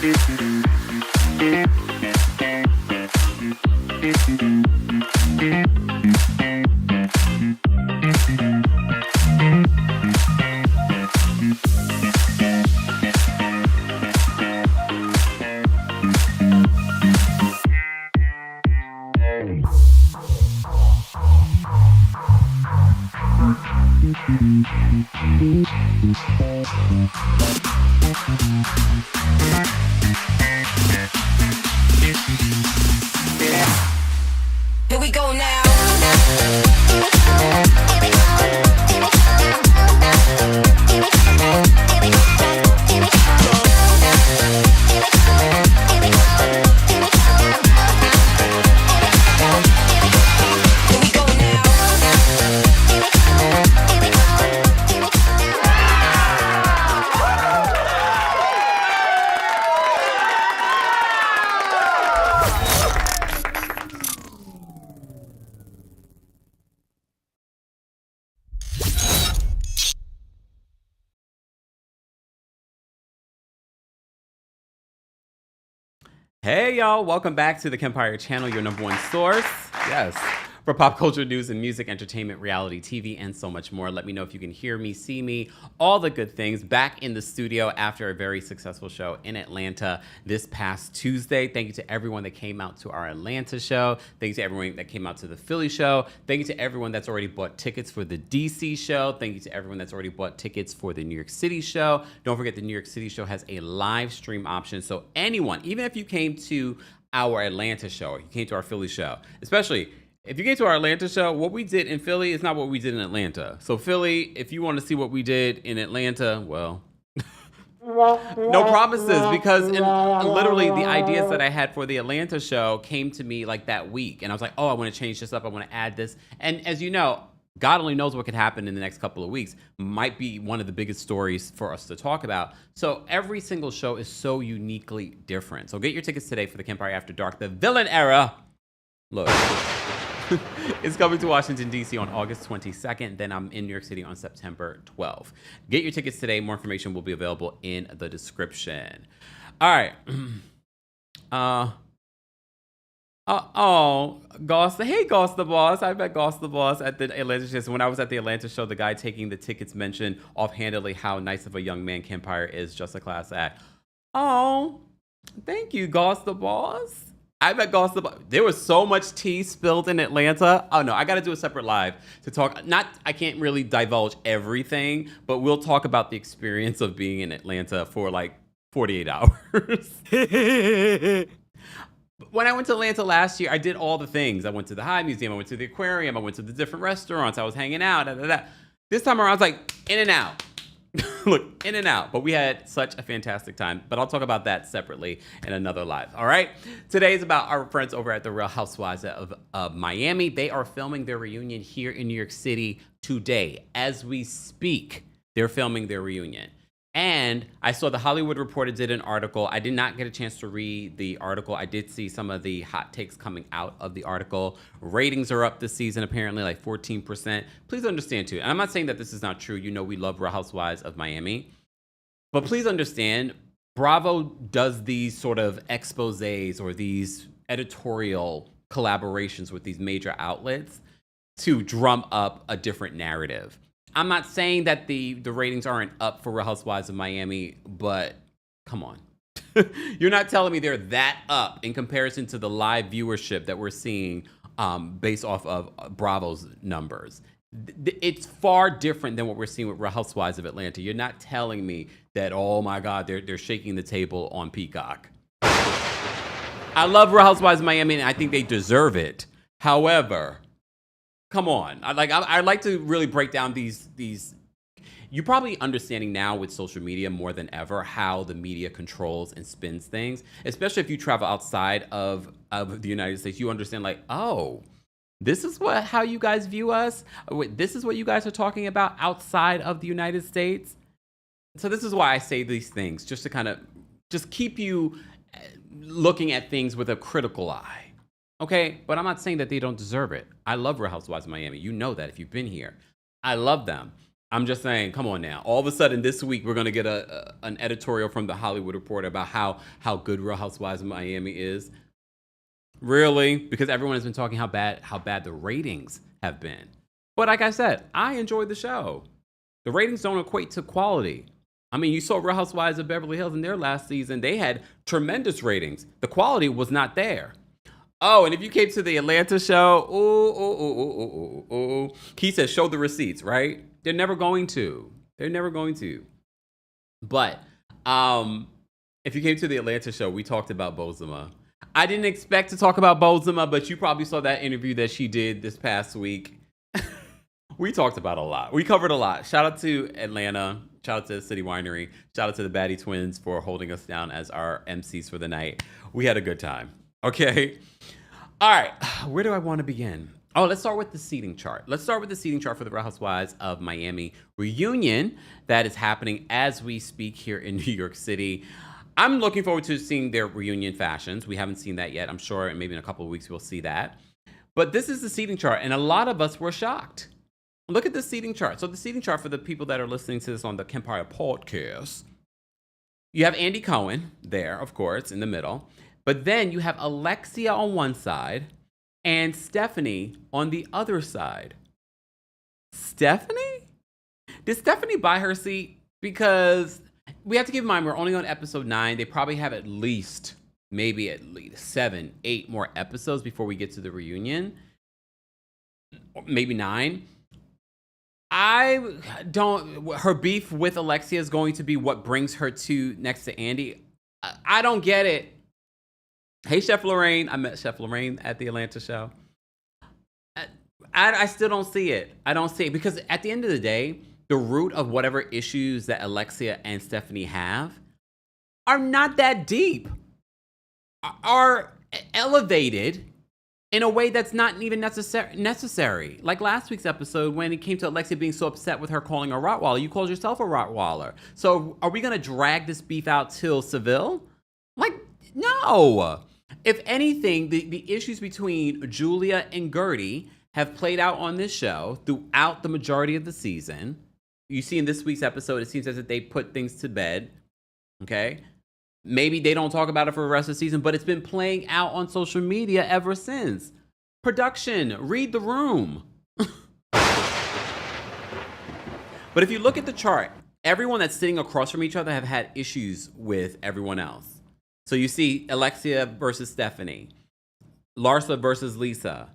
Here we go now. Hey y'all, welcome back to the Kempire channel, your number one source, yes, for pop culture news and music, entertainment, reality TV, and so much more. Let me know if you can hear me, see me, all the good things. Back in the studio after a very successful show in Atlanta this past Tuesday. Thank you to everyone that came out to our Atlanta show. Thank you to everyone that came out to the Philly show. Thank you to everyone that's already bought tickets for the DC show. Thank you to everyone that's already bought tickets for the New York City show. Don't forget the New York City show has a live stream option. So anyone, even if you came to our Atlanta show, or you came to our Philly show, especially if you came to our Atlanta show, what we did in Philly is not what we did in Atlanta. So Philly, if you want to see what we did in Atlanta, well, no promises, because literally the ideas that I had for the Atlanta show came to me like that week. And I was like, oh, I want to change this up. I want to add this. And as you know, God only knows what could happen in the next couple of weeks. Might be one of the biggest stories for us to talk about. So every single show is so uniquely different. So get your tickets today for the Kempire After Dark, the villain era. Look. It's coming to Washington, D.C. on August 22nd. Then I'm in New York City on September 12th. Get your tickets today. More information will be available in the description. All right. Goss. Hey, Goss the Boss. I met Goss the Boss at the Atlanta show. So when I was at the Atlanta show, the guy taking the tickets mentioned offhandedly how nice of a young man Kempire is. Just a class act. Oh, thank you, Goss the Boss. I met Goss the Boss. There was so much tea spilled in Atlanta. Oh no, I got to do a separate live to talk. I can't really divulge everything, but we'll talk about the experience of being in Atlanta for like 48 hours. When I went to Atlanta last year, I did all the things. I went to the High Museum. I went to the aquarium. I went to the different restaurants. I was hanging out. This time around, I was like, in and out. Look, in and out. But we had such a fantastic time. But I'll talk about that separately in another live. All right? Today is about our friends over at the Real Housewives of Miami. They are filming their reunion here in New York City today. As we speak, they're filming their reunion. And I saw The Hollywood Reporter did an article. I did not get a chance to read the article. I did see some of the hot takes coming out of the article. Ratings are up this season, apparently like 14%. Please understand too, and I'm not saying that this is not true. You know, we love Real Housewives of Miami. But please understand, Bravo does these sort of exposés or these editorial collaborations with these major outlets to drum up a different narrative. I'm not saying that the ratings aren't up for Real Housewives of Miami, but come on. You're not telling me they're that up in comparison to the live viewership that we're seeing based off of Bravo's numbers. It's far different than what we're seeing with Real Housewives of Atlanta. You're not telling me that, oh my God, they're shaking the table on Peacock. I love Real Housewives of Miami, and I think they deserve it. However, come on. I'd like to really break down these. You're probably understanding now with social media more than ever how the media controls and spins things, especially if you travel outside of the United States. You understand like, oh, this is how you guys view us. This is what you guys are talking about outside of the United States. So this is why I say these things, just to kind of just keep you looking at things with a critical eye. Okay, but I'm not saying that they don't deserve it. I love Real Housewives of Miami. You know that if you've been here. I love them. I'm just saying, come on now. All of a sudden this week we're gonna get an editorial from the Hollywood Reporter about how good Real Housewives of Miami is. Really? Because everyone has been talking how bad the ratings have been. But like I said, I enjoyed the show. The ratings don't equate to quality. I mean, you saw Real Housewives of Beverly Hills in their last season. They had tremendous ratings. The quality was not there. Oh, and if you came to the Atlanta show, he says, show the receipts, right? They're never going to. They're never going to. But if you came to the Atlanta show, we talked about Bozema. I didn't expect to talk about Bozema, but you probably saw that interview that she did this past week. We talked about a lot. We covered a lot. Shout out to Atlanta. Shout out to City Winery. Shout out to the Baddie Twins for holding us down as our MCs for the night. We had a good time. Okay. All right. Where do I want to begin? Oh, let's start with the seating chart. Let's start with the seating chart for the Real Housewives of Miami reunion that is happening as we speak here in New York City. I'm looking forward to seeing their reunion fashions. We haven't seen that yet. I'm sure maybe in a couple of weeks we'll see that. But this is the seating chart, and a lot of us were shocked. Look at the seating chart. So the seating chart for the people that are listening to this on the Kempire podcast, you have Andy Cohen there, of course, in the middle. But then you have Alexia on one side and Stephanie on the other side. Stephanie? Did Stephanie buy her seat? Because we have to keep in mind we're only on episode 9. They probably have maybe at least 7, 8 more episodes before we get to the reunion. Maybe 9. Her beef with Alexia is going to be what brings her to next to Andy. I don't get it. Hey, Chef Lorraine. I met Chef Lorraine at the Atlanta show. I still don't see it. I don't see it because at the end of the day, the root of whatever issues that Alexia and Stephanie have are not that deep, are elevated in a way that's not even necessary. Like last week's episode when it came to Alexia being so upset with her calling a Rottweiler. You called yourself a Rottweiler. So are we going to drag this beef out till Seville? Like, no. If anything, the issues between Julia and Guerdy have played out on this show throughout the majority of the season. You see in this week's episode, it seems as if they put things to bed. Okay? Maybe they don't talk about it for the rest of the season, but it's been playing out on social media ever since. Production, read the room. But if you look at the chart, everyone that's sitting across from each other have had issues with everyone else. So you see Alexia versus Stephanie, Larsa versus Lisa.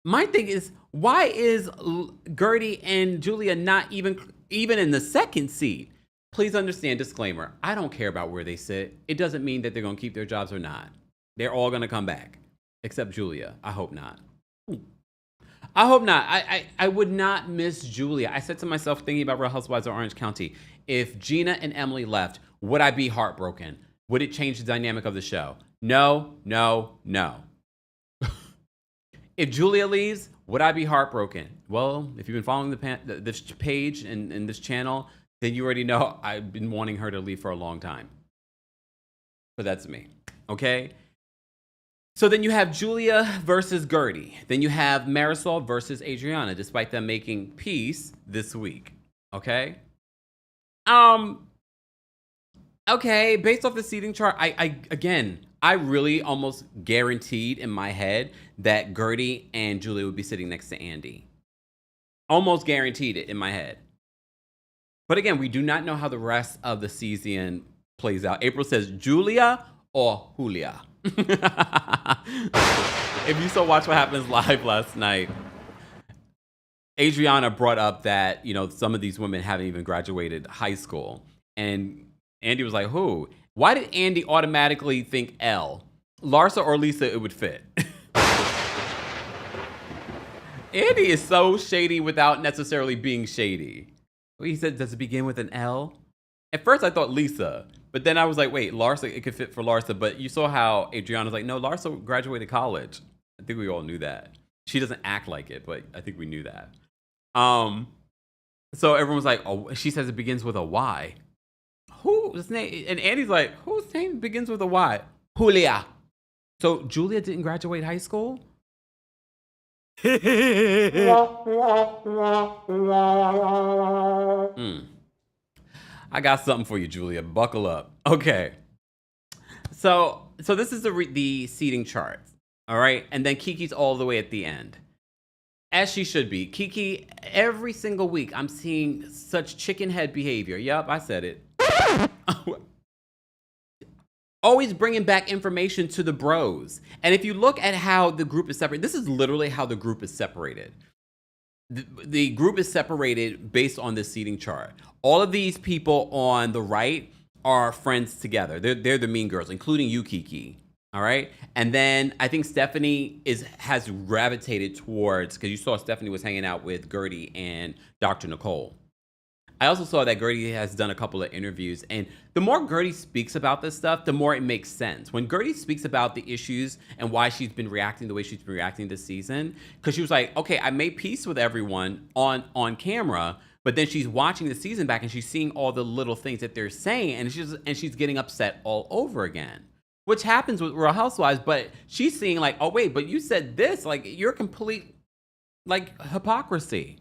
My thing is, why is Guerdy and Julia not even in the second seat? Please understand, disclaimer, I don't care about where they sit. It doesn't mean that they're going to keep their jobs or not. They're all going to come back, except Julia. I hope not. I hope not. I would not miss Julia. I said to myself, thinking about Real Housewives of Orange County, if Gina and Emily left, would I be heartbroken? Would it change the dynamic of the show? No, no, no. If Julia leaves, would I be heartbroken? Well, if you've been following this page and this channel, then you already know I've been wanting her to leave for a long time. But that's me, okay? So then you have Julia versus Guerdy. Then you have Marysol versus Adriana, despite them making peace this week, okay? Okay, based off the seating chart, I really almost guaranteed in my head that Guerdy and Julia would be sitting next to Andy. Almost guaranteed it in my head. But again, we do not know how the rest of the season plays out. April says Julia or Julia. If you still watch What Happens Live last night, Adriana brought up that, some of these women haven't even graduated high school. And Andy was like, who? Why did Andy automatically think L? Larsa or Lisa, it would fit. Andy is so shady without necessarily being shady. He said, does it begin with an L? At first I thought Lisa, but then I was like, wait, Larsa, it could fit for Larsa. But you saw how Adriana's like, no, Larsa graduated college. I think we all knew that. She doesn't act like it, but I think we knew that. So everyone was like, oh, she says it begins with a Y. Whose name? And Andy's like, whose name begins with a Y? Julia. So Julia didn't graduate high school? Mm. I got something for you, Julia. Buckle up. Okay. So this is the seating chart. All right. And then Kiki's all the way at the end. As she should be. Kiki, every single week, I'm seeing such chicken head behavior. Yup, I said it. Always bringing back information to the bros. And if you look at how the group is separated, this is literally how the group is separated. The group is separated based on this seating chart. All of these people on the right are friends together. They're the mean girls, including you, Kiki. All right. And then I think Stephanie has gravitated towards, because you saw Stephanie was hanging out with Guerdy and Dr. Nicole. I also saw that Guerdy has done a couple of interviews, and the more Guerdy speaks about this stuff, the more it makes sense. When Guerdy speaks about the issues and why she's been reacting the way she's been reacting this season, because she was like, okay, I made peace with everyone on camera, but then she's watching the season back and she's seeing all the little things that they're saying, and she's getting upset all over again. Which happens with Real Housewives, but she's seeing like, oh wait, but you said this, like you're complete like hypocrisy.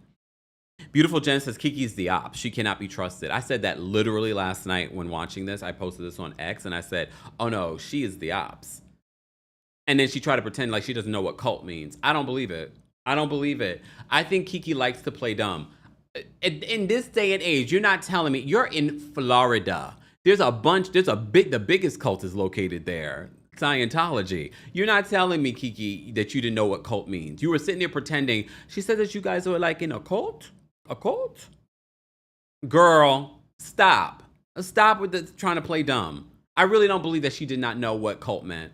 Beautiful Jen says Kiki's the op. She cannot be trusted. I said that literally last night when watching this. I posted this on X and I said, oh no, she is the ops. And then she tried to pretend like she doesn't know what cult means. I don't believe it. I don't believe it. I think Kiki likes to play dumb. In this day and age, you're not telling me you're in Florida. The biggest cult is located there. Scientology. You're not telling me, Kiki, that you didn't know what cult means. You were sitting there pretending. She said that you guys were like in a cult. A cult? Girl, stop. Stop with the trying to play dumb. I really don't believe that she did not know what cult meant.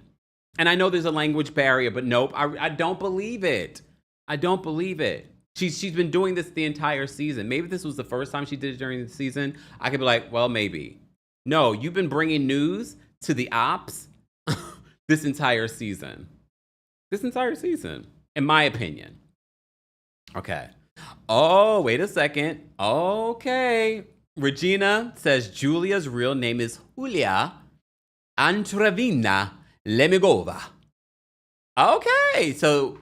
And I know there's a language barrier, but nope, I don't believe it. I don't believe it. She's been doing this the entire season. Maybe this was the first time she did it during the season. I could be like, well, maybe. No, you've been bringing news to the ops this entire season. This entire season, in my opinion. Okay. Oh, wait a second. Okay. Regina says Julia's real name is Julia Antravina Lemigova. Okay, so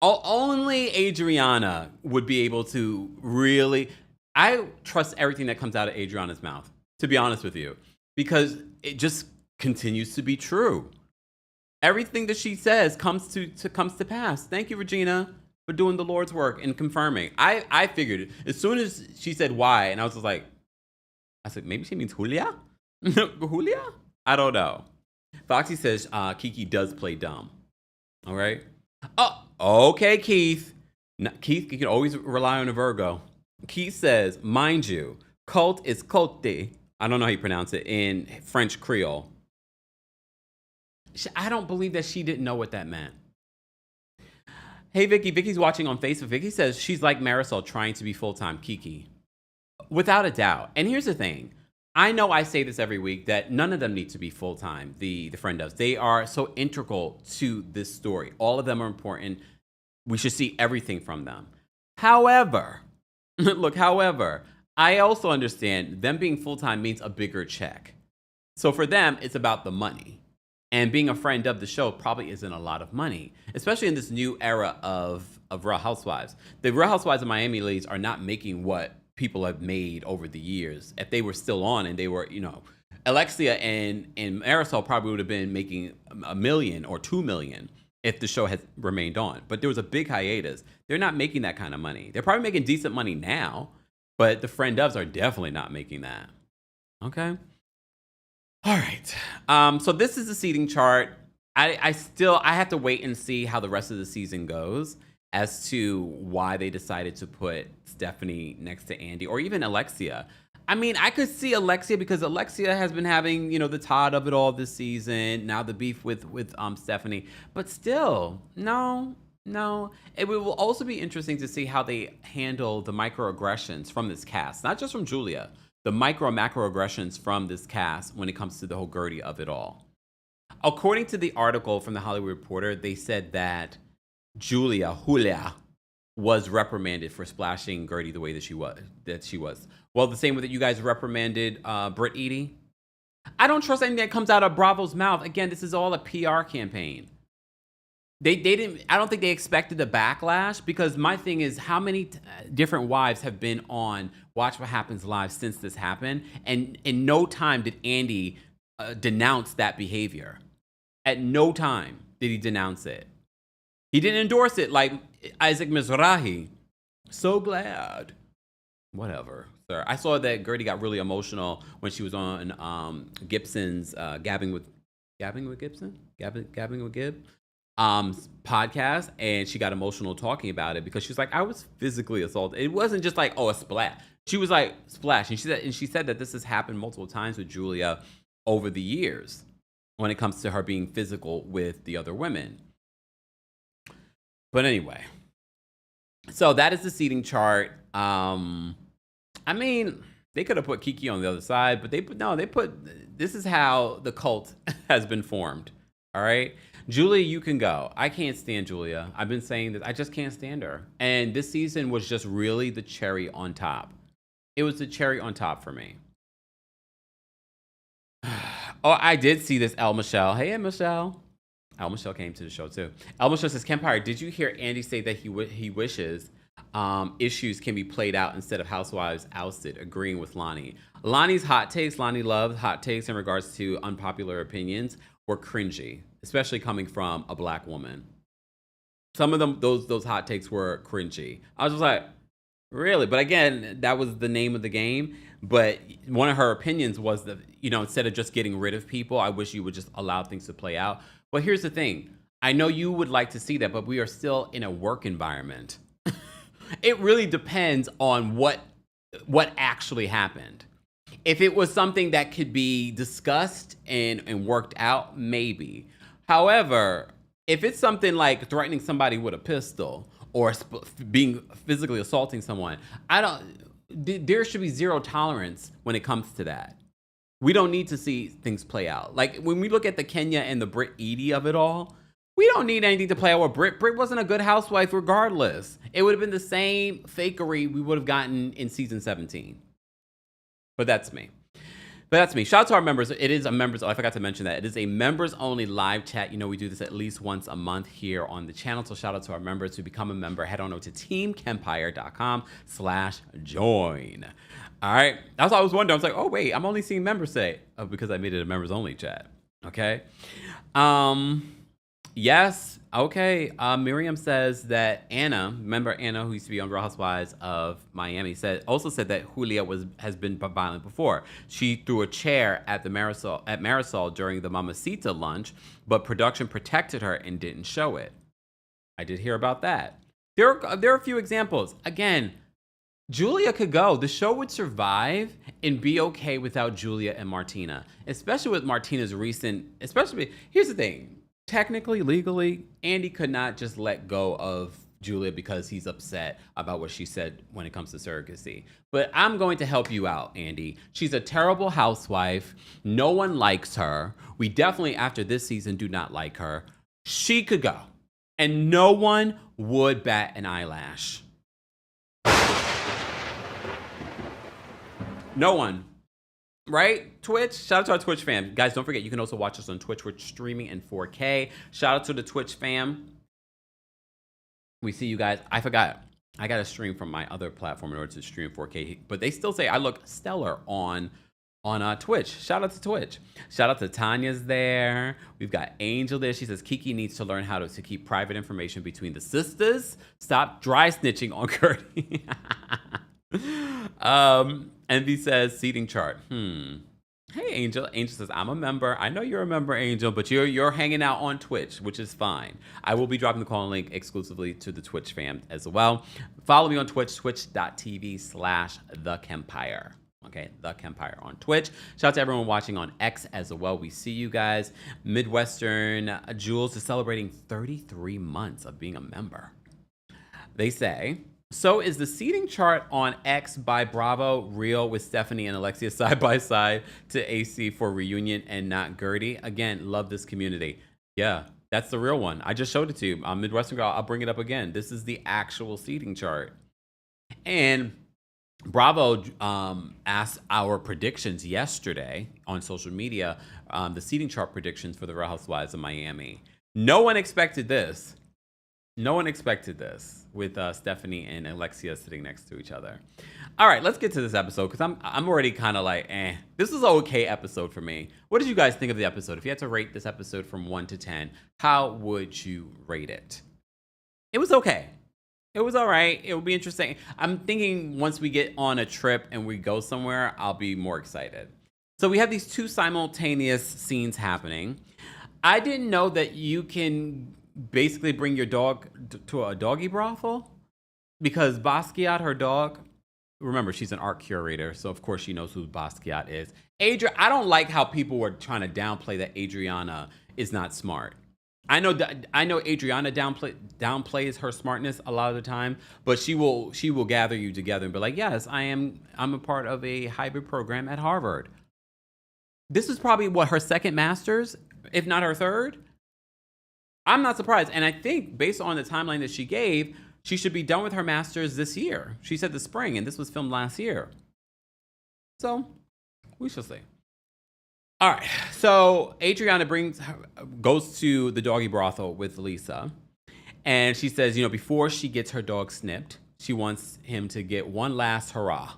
only Adriana would be able to really... I trust everything that comes out of Adriana's mouth, to be honest with you, because it just continues to be true. Everything that she says comes to pass. Thank you, Regina, for doing the Lord's work and confirming. I figured it. As soon as she said why, and I was just like, I said, maybe she means Julia? Julia? I don't know. Foxy says Kiki does play dumb. All right? Oh, okay, Keith. Keith, you can always rely on a Virgo. Keith says, mind you, cult is culte. I don't know how you pronounce it in French Creole. I don't believe that she didn't know what that meant. Hey, Vicky. Vicky's watching on Facebook. Vicky says she's like Marysol trying to be full-time Kiki. Without a doubt. And here's the thing. I know I say this every week that none of them need to be full-time, the friend does. They are so integral to this story. All of them are important. We should see everything from them. However, I also understand them being full-time means a bigger check. So for them, it's about the money. And being a friend of the show probably isn't a lot of money, especially in this new era of Real Housewives. The Real Housewives of Miami ladies are not making what people have made over the years. If they were still on and they were, Alexia and Marysol probably would have been making $1 million or $2 million if the show had remained on. But there was a big hiatus. They're not making that kind of money. They're probably making decent money now, but the friend ofs are definitely not making that. Okay. All right. So this is the seating chart. I have to wait and see how the rest of the season goes as to why they decided to put Stephanie next to Andy or even Alexia. I mean, I could see Alexia because Alexia has been having, the Todd of it all this season. Now the beef with Stephanie, but still, no. It will also be interesting to see how they handle the microaggressions from this cast, not just from Julia. The macroaggressions from this cast when it comes to the whole Guerdy of it all. According to the article from the Hollywood Reporter, they said that Julia was reprimanded for splashing Guerdy the way that she was. Well, the same way that you guys reprimanded Britt Edie. I don't trust anything that comes out of Bravo's mouth. Again, this is all a PR campaign. they didn't. I don't think they expected the backlash, because my thing is, how many different wives have been on Watch What Happens Live since this happened, and in no time did Andy denounce that behavior. At no time did he denounce it. He didn't endorse it like Isaac Mizrahi. So glad. Whatever, sir. I saw that Guerdy got really emotional when she was on Gibson's Gabbing with Gibson? Gabbing with Gib? Podcast, and she got emotional talking about it, because she was like, I was physically assaulted. It wasn't just like, oh, a splash. She was like, splash. And she said that this has happened multiple times with Julia over the years when it comes to her being physical with the other women. But anyway, so that is the seating chart. I mean, they could have put Kiki on the other side, but they put, this is how the cult has been formed. All right. Julia, you can go. I can't stand Julia. I've been saying that. I just can't stand her. And this season was just really the cherry on top. It was the cherry on top for me. Oh, I did see this, El Michelle. Hey, Michelle. El Michelle came to the show too. El Michelle says, Kempire, did you hear Andy say that he wishes issues can be played out instead of housewives ousted? Agreeing with Lonnie. Lonnie's hot takes, Lonnie loves hot takes in regards to unpopular opinions, were cringy, especially coming from a black woman. Some of them, those hot takes were cringy. I was just like, really? But again, that was the name of the game. But one of her opinions was that, instead of just getting rid of people, I wish you would just allow things to play out. But here's the thing. I know you would like to see that, but we are still in a work environment. It really depends on what actually happened. If it was something that could be discussed and worked out, maybe. However, if it's something like threatening somebody with a pistol or being physically assaulting someone, there should be zero tolerance when it comes to that. We don't need to see things play out. Like when we look at the Kenya and the Britt Edie of it all, we don't need anything to play out with Britt. Britt wasn't a good housewife regardless. It would have been the same fakery we would have gotten in season 17. But that's me. Shout out to our members. It is a members. Oh, I forgot to mention that. It is a members only live chat. We do this at least once a month here on the channel. So shout out to our members. To become a member, head on over to teamkempire.com/join. All right. That's what I was wondering. I was like, oh, wait, I'm only seeing members say, because I made it a members only chat. Okay. Yes. Okay. Miriam says that Anna, remember Anna, who used to be on Real Housewives of Miami, also said that Julia has been violent before. She threw a chair at Marysol during the Mamacita lunch, but production protected her and didn't show it. I did hear about that. There are a few examples. Again, Julia could go. The show would survive and be okay without Julia and Martina, especially with Martina's here's the thing. Technically, legally, Andy could not just let go of Julia because he's upset about what she said when it comes to surrogacy. But I'm going to help you out, Andy. She's a terrible housewife. No one likes her. We definitely, after this season, do not like her. She could go. And no one would bat an eyelash. No one. Right? Twitch. Shout out to our Twitch fam. Guys, don't forget, you can also watch us on Twitch. We're streaming in 4K. Shout out to the Twitch fam. We see you guys. I forgot. I got to stream from my other platform in order to stream 4K. But they still say I look stellar on Twitch. Shout out to Twitch. Shout out to Tanya's there. We've got Angel there. She says Kiki needs to learn how to keep private information between the sisters. Stop dry snitching on Guerdy. Envy says seating chart. Hey, Angel. Angel says, I'm a member. I know you're a member, Angel, but you're hanging out on Twitch, which is fine. I will be dropping the call link exclusively to the Twitch fam as well. Follow me on Twitch, twitch.tv/TheKempire. Okay, TheKempire on Twitch. Shout out to everyone watching on X as well. We see you guys. Midwestern Jules is celebrating 33 months of being a member. They say, so is the seating chart on X by Bravo real with Stephanie and Alexia side by side to AC for reunion and not Guerdy? Again, love this community. Yeah, that's the real one. I just showed it to you. Midwestern Girl, I'll bring it up again. This is the actual seating chart. And Bravo asked our predictions yesterday on social media, the seating chart predictions for the Real Housewives of Miami. No one expected this. No one expected this with Stephanie and Alexia sitting next to each other. All right, let's get to this episode because I'm already kind of like, this is an okay episode for me. What did you guys think of the episode? If you had to rate this episode from 1 to 10, how would you rate it? It was okay. It was all right. It will be interesting. I'm thinking once we get on a trip and we go somewhere, I'll be more excited. So we have these two simultaneous scenes happening. I didn't know that you can basically bring your dog to a doggy brothel because Basquiat, her dog, remember she's an art curator, so of course she knows who Basquiat is. I don't like how people were trying to downplay that Adriana is not smart. I know Adriana downplays her smartness a lot of the time, but she will gather you together and be like, yes, I'm a part of a hybrid program at Harvard. This is probably her second master's, if not her third. I'm not surprised. And I think based on the timeline that she gave, she should be done with her master's this year. She said the spring, and this was filmed last year. So we shall see. All right. So Adriana goes to the doggy brothel with Lisa. And she says, before she gets her dog snipped, she wants him to get one last hurrah.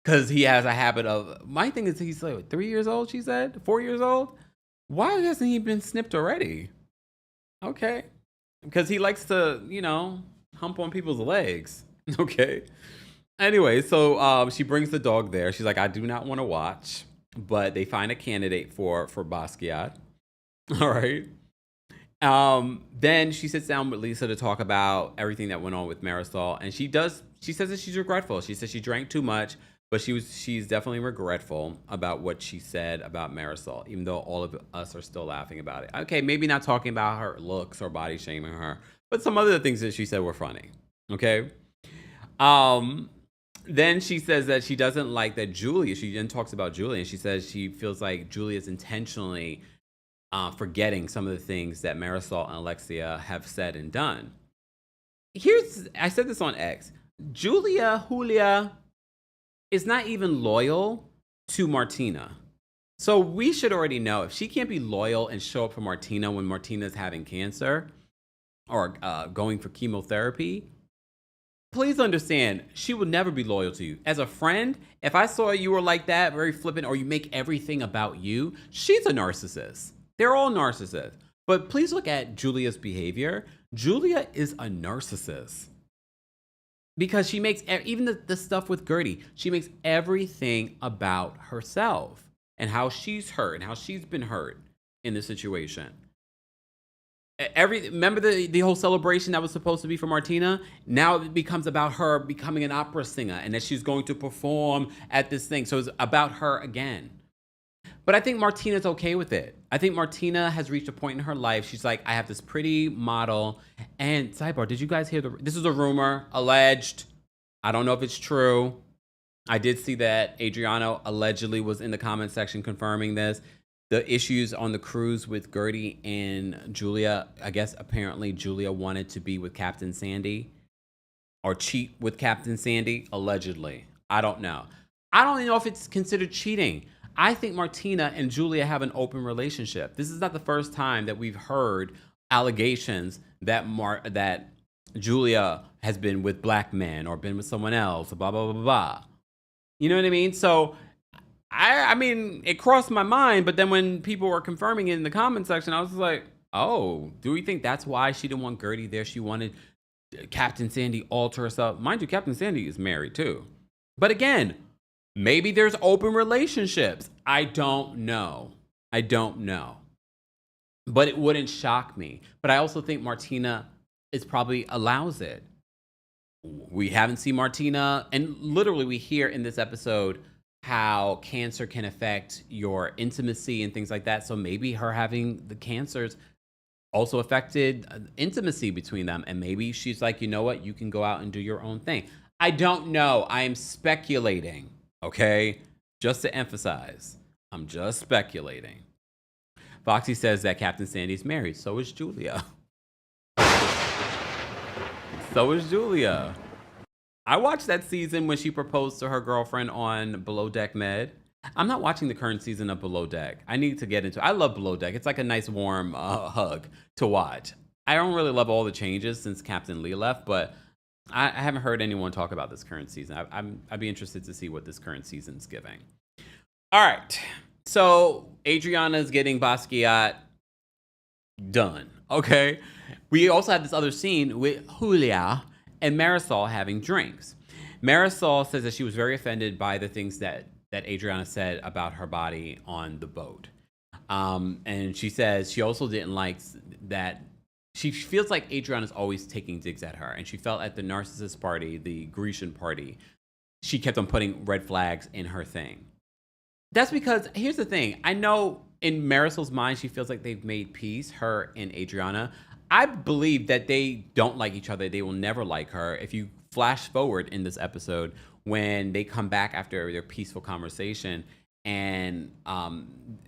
Because he has a habit of, my thing is he's like 3 years old, she said? 4 years old? Why hasn't he been snipped already? Okay. Because he likes to, hump on people's legs. Okay. Anyway, so she brings the dog there. She's like, I do not want to watch. But they find a candidate for Basquiat. All right. Then she sits down with Lisa to talk about everything that went on with Marysol. And she says that she's regretful. She says she drank too much. But she's definitely regretful about what she said about Marysol, even though all of us are still laughing about it. Okay, maybe not talking about her looks or body shaming her, but some other things that she said were funny. Okay. Then she says that she doesn't like that she then talks about Julia, and she says she feels like Julia's intentionally forgetting some of the things that Marysol and Alexia have said and done. I said this on X. Julia is not even loyal to Martina. So we should already know if she can't be loyal and show up for Martina when Martina's having cancer or going for chemotherapy, please understand, she would never be loyal to you. As a friend, if I saw you were like that, very flippant, or you make everything about you, she's a narcissist. They're all narcissists. But please look at Julia's behavior. Julia is a narcissist. Because she makes, even the stuff with Guerdy, she makes everything about herself and how she's hurt and how she's been hurt in the situation. Remember the whole celebration that was supposed to be for Martina? Now it becomes about her becoming an opera singer and that she's going to perform at this thing. So it's about her again. But I think Martina's okay with it. I think Martina has reached a point in her life. She's like, I have this pretty model. And sidebar, did you guys hear this is a rumor, alleged. I don't know if it's true. I did see that Adriano allegedly was in the comment section confirming this. The issues on the cruise with Guerdy and Julia, I guess apparently Julia wanted to be with Captain Sandy or cheat with Captain Sandy, allegedly. I don't know. I don't even know if it's considered cheating. I think Martina and Julia have an open relationship. This is not the first time that we've heard allegations that Julia has been with black men or been with someone else, blah, blah, blah, blah. You know what I mean? So, I mean, it crossed my mind, but then when people were confirming it in the comment section, I was like, oh, do we think that's why she didn't want Guerdy there? She wanted Captain Sandy all to herself. Mind you, Captain Sandy is married too. But again, maybe there's open relationships. I don't know. But it wouldn't shock me. But I also think Martina probably allows it. We haven't seen Martina, and literally we hear in this episode how cancer can affect your intimacy and things like that. So maybe her having the cancers also affected intimacy between them. And maybe she's like, you know what? You can go out and do your own thing. I don't know. I am speculating. Okay? Just to emphasize, I'm just speculating. Foxy says that Captain Sandy's married. So is Julia. I watched that season when she proposed to her girlfriend on Below Deck Med. I'm not watching the current season of Below Deck. I need to get into it. I love Below Deck. It's like a nice warm hug to watch. I don't really love all the changes since Captain Lee left, but I haven't heard anyone talk about this current season. I'd be interested to see what this current season's giving. All right. So Adriana's getting Basquiat done. Okay. We also had this other scene with Julia and Marysol having drinks. Marysol says that she was very offended by the things that Adriana said about her body on the boat. And she says she also didn't like that. She feels like Adriana's always taking digs at her. And she felt at the narcissist party, the Grecian party, she kept on putting red flags in her thing. That's because, here's the thing. I know in Marysol's mind, she feels like they've made peace, her and Adriana. I believe that they don't like each other. They will never like her. If you flash forward in this episode, when they come back after their peaceful conversation, and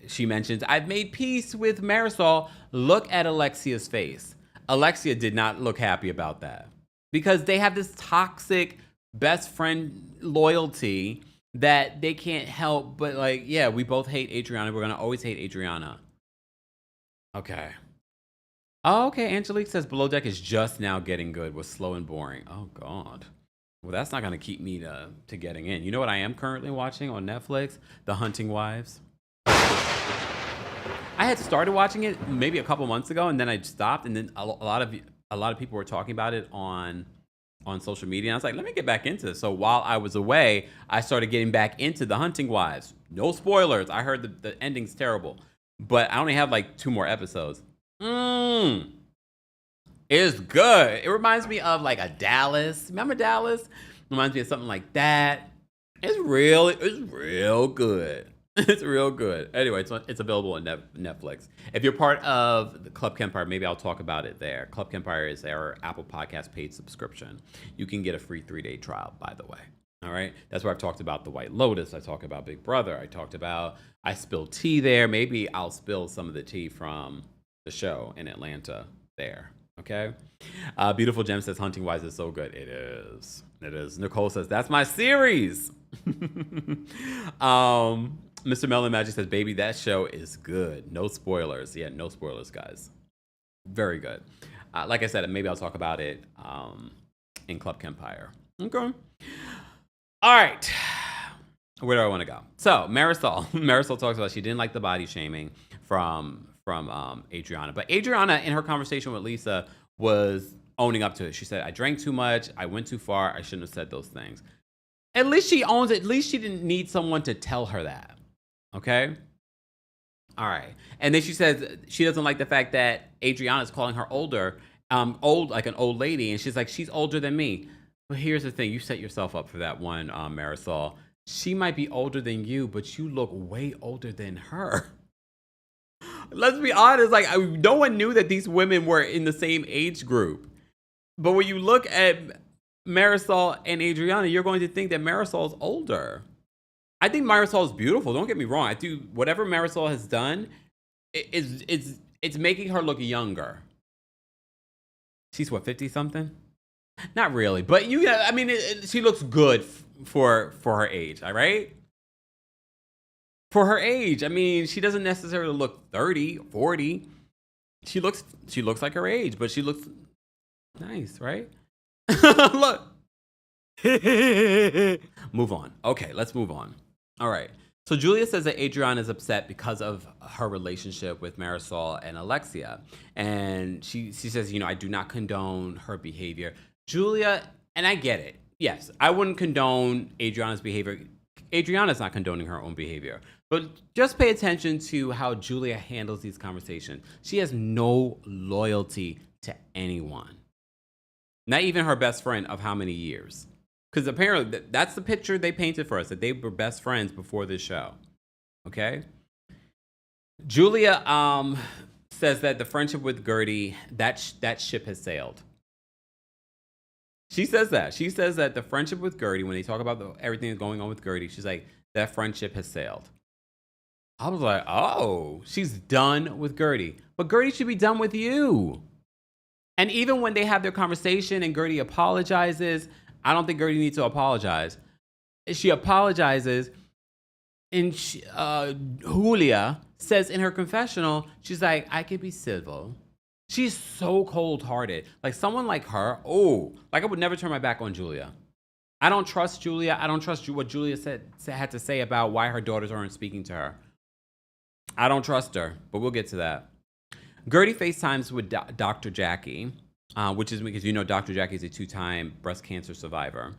she mentions, I've made peace with Marysol. Look at Alexia's face. Alexia did not look happy about that because they have this toxic best friend loyalty that they can't help but like, yeah, we both hate Adriana. We're going to always hate Adriana. Okay. Oh, okay. Angelique says Below Deck is just now getting good. Was slow and boring. Oh, God. Well, that's not going to keep me to getting in. You know what I am currently watching on Netflix? The Hunting Wives. I had started watching it maybe a couple months ago, and then I stopped. And then a lot of people were talking about it on social media. And I was like, let me get back into this. So while I was away, I started getting back into The Hunting Wives. No spoilers. I heard the ending's terrible, but I only have like 2 more episodes. It's good. It reminds me of like a Dallas. Remember Dallas? Reminds me of something like that. It's real good. It's real good. Anyway, it's available on Netflix. If you're part of the Club Kempire, maybe I'll talk about it there. Club Kempire is our Apple Podcast paid subscription. You can get a free 3-day trial, by the way. All right. That's where I've talked about The White Lotus. I talk about Big Brother. I spilled tea there. Maybe I'll spill some of the tea from the show in Atlanta there. Okay. Beautiful Gem says Hunting Wives is so good. It is. Nicole says that's my series. Mr. Melon Magic says, baby, that show is good. No spoilers. Yeah, no spoilers, guys. Very good. Like I said, maybe I'll talk about it in Club Kempire. Okay. All right. Where do I want to go? So Marysol talks about she didn't like the body shaming from Adriana. But Adriana, in her conversation with Lisa, was owning up to it. She said, I drank too much. I went too far. I shouldn't have said those things. At least she owns it. At least she didn't need someone to tell her that. Okay? All right. And then she says she doesn't like the fact that Adriana's calling her old, like an old lady. And she's like, she's older than me. But here's the thing. You set yourself up for that one, Marysol. She might be older than you, but you look way older than her. Let's be honest. Like, no one knew that these women were in the same age group. But when you look at Marysol and Adriana, you're going to think that Marysol's older. I think Marysol is beautiful. Don't get me wrong. I do whatever Marysol has done. It's making her look younger. She's what, 50 something? Not really, but she looks good for her age. All right. For her age, I mean, she doesn't necessarily look 30, 40. She looks like her age, but she looks nice, right? Look. Move on. Okay, let's move on. All right. So Julia says that Adriana is upset because of her relationship with Marysol and Alexia. And she says, I do not condone her behavior. Julia, and I get it. Yes, I wouldn't condone Adriana's behavior. Adriana's not condoning her own behavior. But just pay attention to how Julia handles these conversations. She has no loyalty to anyone. Not even her best friend of how many years? Because apparently that's the picture they painted for us, that they were best friends before this show. Okay? Julia says that the friendship with Guerdy, that ship has sailed. She says that. She says that the friendship with Guerdy, when they talk about everything that's going on with Guerdy, she's like, that friendship has sailed. I was like, oh, she's done with Guerdy. But Guerdy should be done with you. And even when they have their conversation and Guerdy apologizes, I don't think Guerdy needs to apologize. She apologizes, and Julia says in her confessional, she's like, I could be civil. She's so cold-hearted. Like someone like her, oh, like I would never turn my back on Julia. I don't trust Julia. I don't trust what Julia had to say about why her daughters aren't speaking to her. I don't trust her, but we'll get to that. Guerdy FaceTimes with Dr. Jackie, which is because Dr. Jackie is a 2-time breast cancer survivor.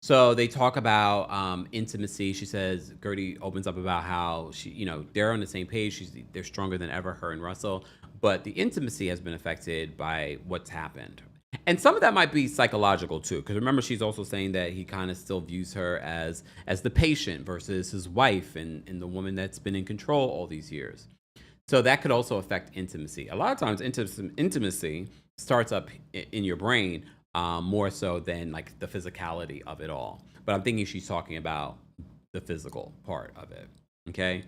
So they talk about intimacy. She says, Guerdy opens up about how they're on the same page. They're stronger than ever, her and Russell. But the intimacy has been affected by what's happened. And some of that might be psychological too, because remember, she's also saying that he kind of still views her as the patient versus his wife and the woman that's been in control all these years. So that could also affect intimacy. A lot of times, intimacy starts up in your brain more so than like the physicality of it all. But I'm thinking she's talking about the physical part of it. Okay.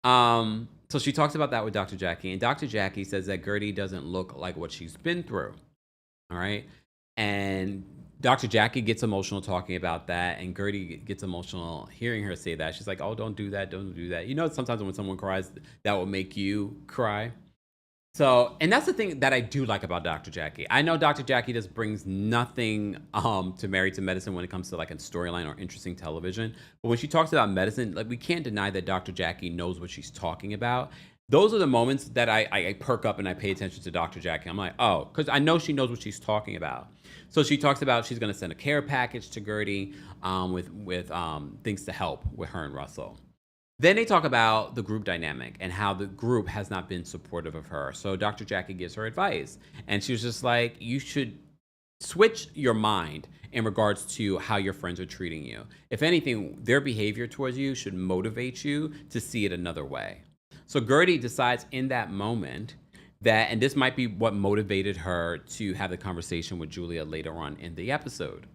So she talks about that with Dr. Jackie, and Dr. Jackie says that Guerdy doesn't look like what she's been through. All right. And Dr. Jackie gets emotional talking about that, and Guerdy gets emotional hearing her say that. She's like, oh, don't do that. Don't do that. Sometimes when someone cries, that will make you cry. So, and that's the thing that I do like about Dr. Jackie. I know Dr. Jackie just brings nothing to Married to Medicine when it comes to like a storyline or interesting television. But when she talks about medicine, like we can't deny that Dr. Jackie knows what she's talking about. Those are the moments that I perk up and I pay attention to Dr. Jackie. I'm like, oh, because I know she knows what she's talking about. So she talks about she's going to send a care package to Guerdy with things to help with her and Russell. Then they talk about the group dynamic and how the group has not been supportive of her. So Dr. Jackie gives her advice. And she was just like, you should switch your mind in regards to how your friends are treating you. If anything, their behavior towards you should motivate you to see it another way. So Guerdy decides in that moment that, and this might be what motivated her to have the conversation with Julia later on in the episode.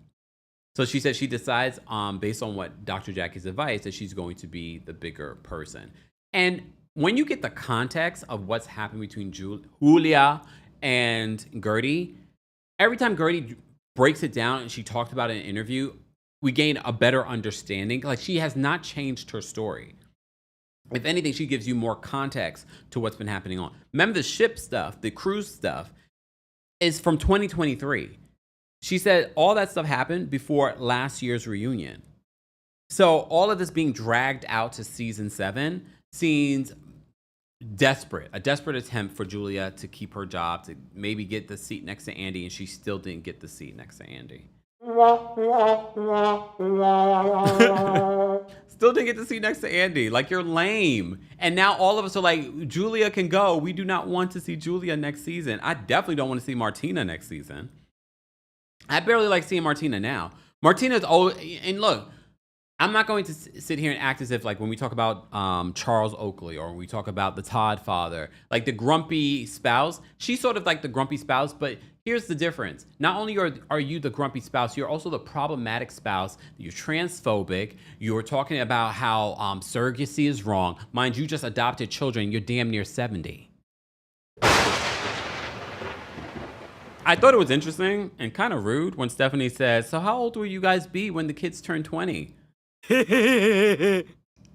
So she said she decides based on what Dr. Jackie's advice that she's going to be the bigger person. And when you get the context of what's happened between Julia and Guerdy, every time Guerdy breaks it down and she talked about it in an interview, we gain a better understanding. Like she has not changed her story. If anything, she gives you more context to what's been happening on. Remember the ship stuff, the cruise stuff is from 2023. She said all that stuff happened before last year's reunion. So all of this being dragged out to season 7 seems desperate, a desperate attempt for Julia to keep her job, to maybe get the seat next to Andy, and she still didn't get the seat next to Andy. Still didn't get to see next to Andy. Like, you're lame. And now all of us are like, Julia can go. We do not want to see Julia next season. I definitely don't want to see Martina next season. I barely like seeing Martina now. Martina's always, and look, I'm not going to sit here and act as if, like, when we talk about Charles Oakley or when we talk about the Todd father, like the grumpy spouse, she's sort of like the grumpy spouse, but here's the difference. Not only are you the grumpy spouse, you're also the problematic spouse. You're transphobic. You're talking about how surrogacy is wrong. Mind you, just adopted children. You're damn near 70. I thought it was interesting and kind of rude when Stephanie said, so how old will you guys be when the kids turn 20? I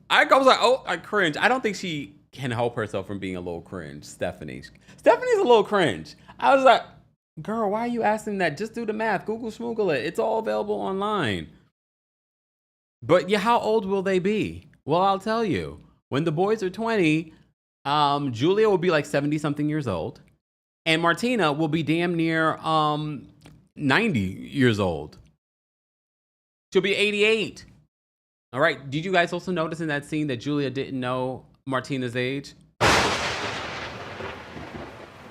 was like, oh, I cringe. I don't think she can help herself from being a little cringe, Stephanie. Stephanie's a little cringe. I was like, girl, why are you asking that? Just do the math. Google schmoogle it. It's all available online. But yeah, how old will they be? Well, I'll tell you. When the boys are 20, Julia will be like 70-something years old. And Martina will be damn near 90 years old. She'll be 88. All right. Did you guys also notice in that scene that Julia didn't know Martina's age?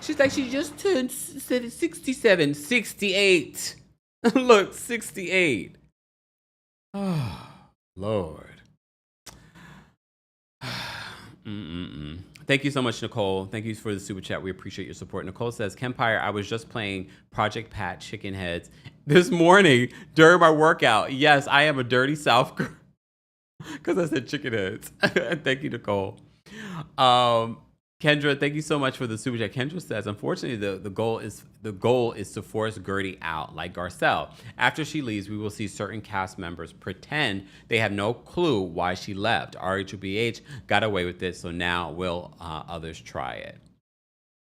She's like, she just turned 67, 68. Look, 68. Oh, Lord. Thank you so much, Nicole. Thank you for the super chat. We appreciate your support. Nicole says, Kempire, I was just playing Project Pat Chicken Heads this morning during my workout. Yes, I am a dirty South girl. Because I said chicken heads. Thank you, Nicole. Kendra, thank you so much for the super chat. Kendra says, unfortunately, the goal is to force Guerdy out, like Garcelle. After she leaves, we will see certain cast members pretend they have no clue why she left. RHOM got away with it, so now will others try it?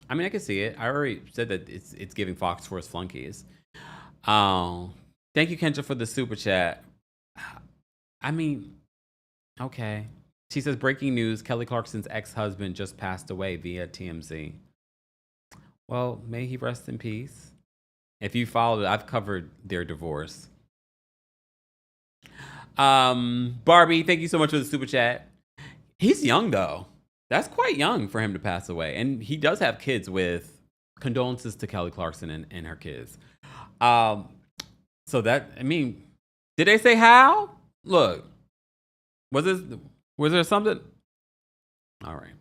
I mean, I can see it. I already said that it's giving Fox Force flunkies. Thank you, Kendra, for the super chat. I mean, okay. She says, breaking news, Kelly Clarkson's ex-husband just passed away via TMZ. Well, may he rest in peace. If you followed it, I've covered their divorce. Barbie, thank you so much for the super chat. He's young, though. That's quite young for him to pass away. And he does have kids with condolences to Kelly Clarkson and her kids. So that, I mean, did they say how? Look, was there something? All right.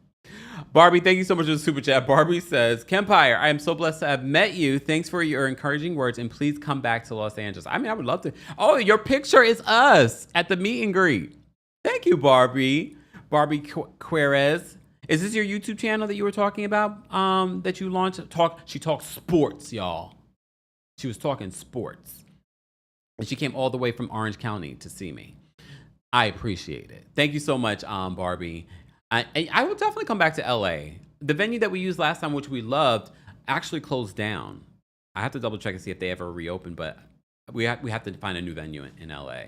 Barbie, thank you so much for the super chat. Barbie says, Kempire, I am so blessed to have met you. Thanks for your encouraging words, and please come back to Los Angeles. I mean, I would love to. Oh, your picture is us at the meet and greet. Thank you, Barbie. Barbie Querez. Is this your YouTube channel that you were talking about that you launched? She talks sports, y'all. She was talking sports. And she came all the way from Orange County to see me. I appreciate it. Thank you so much, Barbie. I will definitely come back to LA. The venue that we used last time, which we loved, actually closed down. I have to double check and see if they ever reopened, but we have to find a new venue in LA.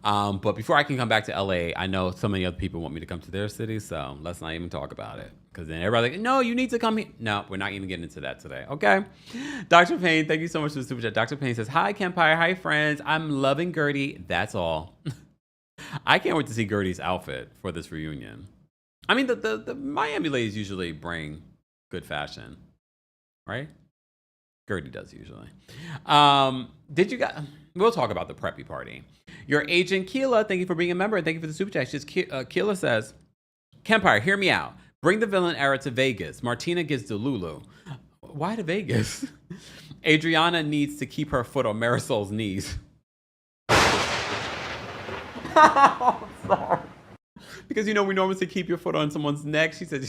But before I can come back to LA, I know so many other people want me to come to their city, so let's not even talk about it. Because then everybody's like, no, you need to come here. No, we're not even getting into that today, okay? Dr. Payne, thank you so much for the super chat. Dr. Payne says, hi, Kempire. Hi, friends. I'm loving Guerdy. That's all. I can't wait to see Guerdy's outfit for this reunion. I mean, the Miami ladies usually bring good fashion, right? Guerdy does usually. We'll talk about the Preppy party. Your agent, Keela, thank you for being a member, and thank you for the super chat. Keela says, Kempire, hear me out. Bring the villain era to Vegas. Martina gets to Lulu. Why to Vegas? Adriana needs to keep her foot on Marysol's knees. I'm sorry. Because, we normally say keep your foot on someone's neck. She said,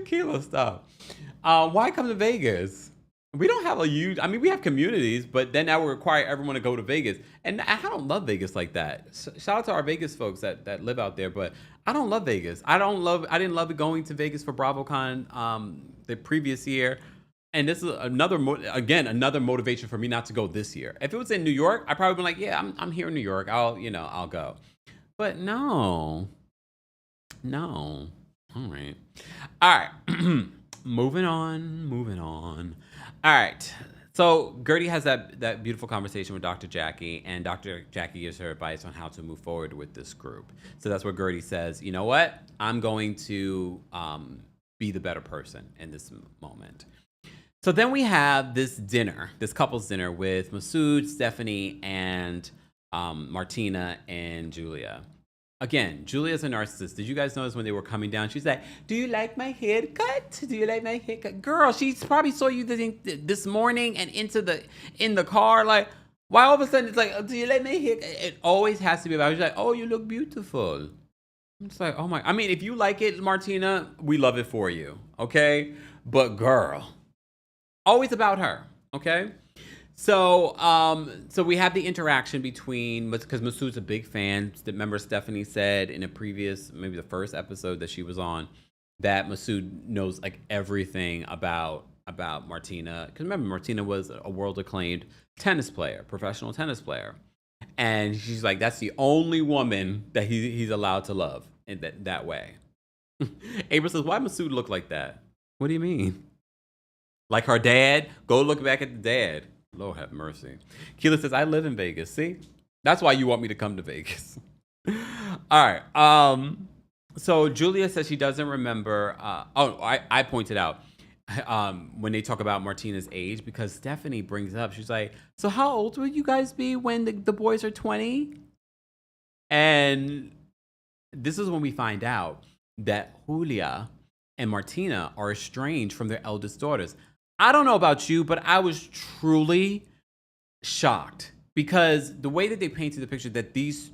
Keila, stop. Why come to Vegas? We don't have we have communities, but then that would require everyone to go to Vegas. And I don't love Vegas like that. Shout out to our Vegas folks that live out there, but I don't love Vegas. I didn't love going to Vegas for BravoCon the previous year. And this is another motivation for me not to go this year. If it was in New York, I'd probably be like, yeah, I'm here in New York. I'll go. But no. All right. Moving on. All right. So Guerdy has that beautiful conversation with Dr. Jackie, and Dr. Jackie gives her advice on how to move forward with this group. So that's where Guerdy says, you know what? I'm going to be the better person in this moment. So then we have this couple's dinner with Masood, Stephanie, and Martina and Julia. Again, Julia's a narcissist. Did you guys notice when they were coming down? She's like, do you like my haircut? Do you like my haircut? Girl, she probably saw you this morning and in the car. Like, why all of a sudden it's like, do you like my haircut? It always has to be about, she's like, oh, you look beautiful. It's like, oh my, I mean, if you like it, Martina, we love it for you, okay? But girl, always about her, okay? So we have the interaction between, because Masood's a big fan. Remember, Stephanie said in a previous, maybe the first episode that she was on, that Masood knows like everything about Martina. Because remember, Martina was a world acclaimed professional tennis player, and she's like, that's the only woman that he's allowed to love in that way. April says, why Masood look like that? What do you mean? Like her dad? Go look back at the dad. Lord have mercy. Keila says, I live in Vegas. See? That's why you want me to come to Vegas. All right. So Julia says she doesn't remember. I pointed out when they talk about Martina's age, because Stephanie brings up, she's like, so how old will you guys be when the boys are 20? And this is when we find out that Julia and Martina are estranged from their eldest daughters. I don't know about you, but I was truly shocked, because the way that they painted the picture that these,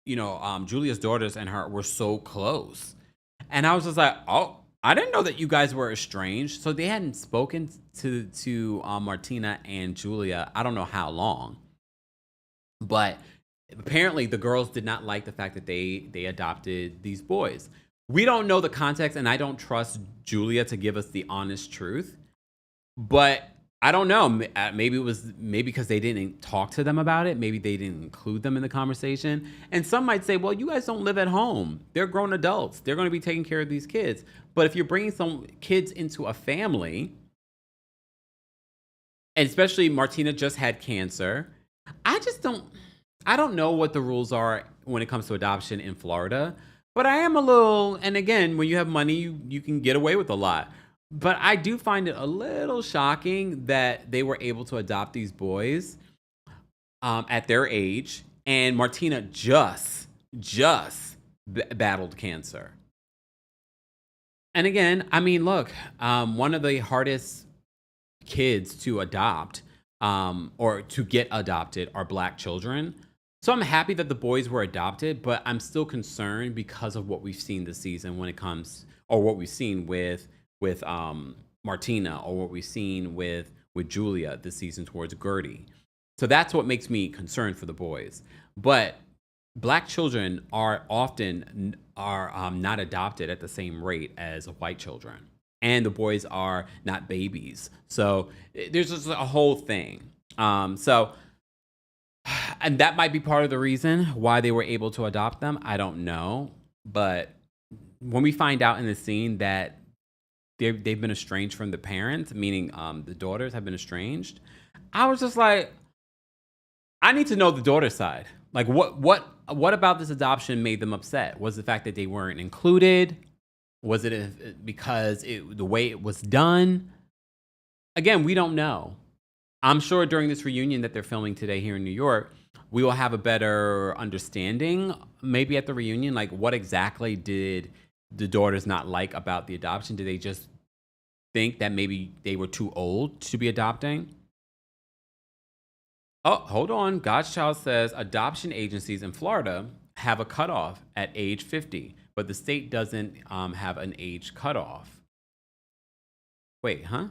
Julia's daughters and her were so close. And I was just like, oh, I didn't know that you guys were estranged. So they hadn't spoken to Martina and Julia, I don't know how long. But apparently the girls did not like the fact that they adopted these boys. We don't know the context, and I don't trust Julia to give us the honest truth. But I don't know. Maybe it was because they didn't talk to them about it. Maybe they didn't include them in the conversation. And some might say, well, you guys don't live at home. They're grown adults. They're going to be taking care of these kids. But if you're bringing some kids into a family, and especially Martina just had cancer, I don't know what the rules are when it comes to adoption in Florida. But I am a little, and again, when you have money, you can get away with a lot. But I do find it a little shocking that they were able to adopt these boys at their age, and Martina just battled cancer. And again, I mean, look, one of the hardest kids to adopt or to get adopted are Black children. So I'm happy that the boys were adopted, but I'm still concerned because of what we've seen this season when it comes, or what we've seen with Martina, or what we've seen with Julia this season towards Guerdy. So that's what makes me concerned for the boys. But Black children are often not adopted at the same rate as white children, and the boys are not babies. So there's just a whole thing. And that might be part of the reason why they were able to adopt them. I don't know. But when we find out in the scene that they've been estranged from the parents, meaning the daughters have been estranged, I was just like, I need to know the daughter's side. Like, what about this adoption made them upset? Was the fact that they weren't included? Was it because the way it was done? Again, we don't know. I'm sure during this reunion that they're filming today here in New York, we will have a better understanding, maybe at the reunion, like what exactly did the daughters not like about the adoption? Did they just think that maybe they were too old to be adopting? Oh, hold on. God's Child says adoption agencies in Florida have a cutoff at age 50, but the state doesn't have an age cutoff. Wait, huh?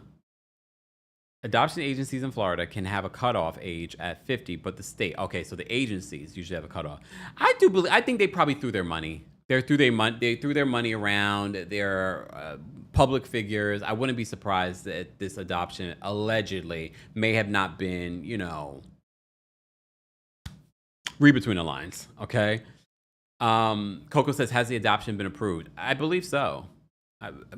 Adoption agencies in Florida can have a cutoff age at 50, but the state, okay, so the agencies usually have a cutoff. I think they probably threw their money. They threw their money around. They're public figures. I wouldn't be surprised that this adoption allegedly may have not been, read between the lines, okay? Coco says, has the adoption been approved? I believe so.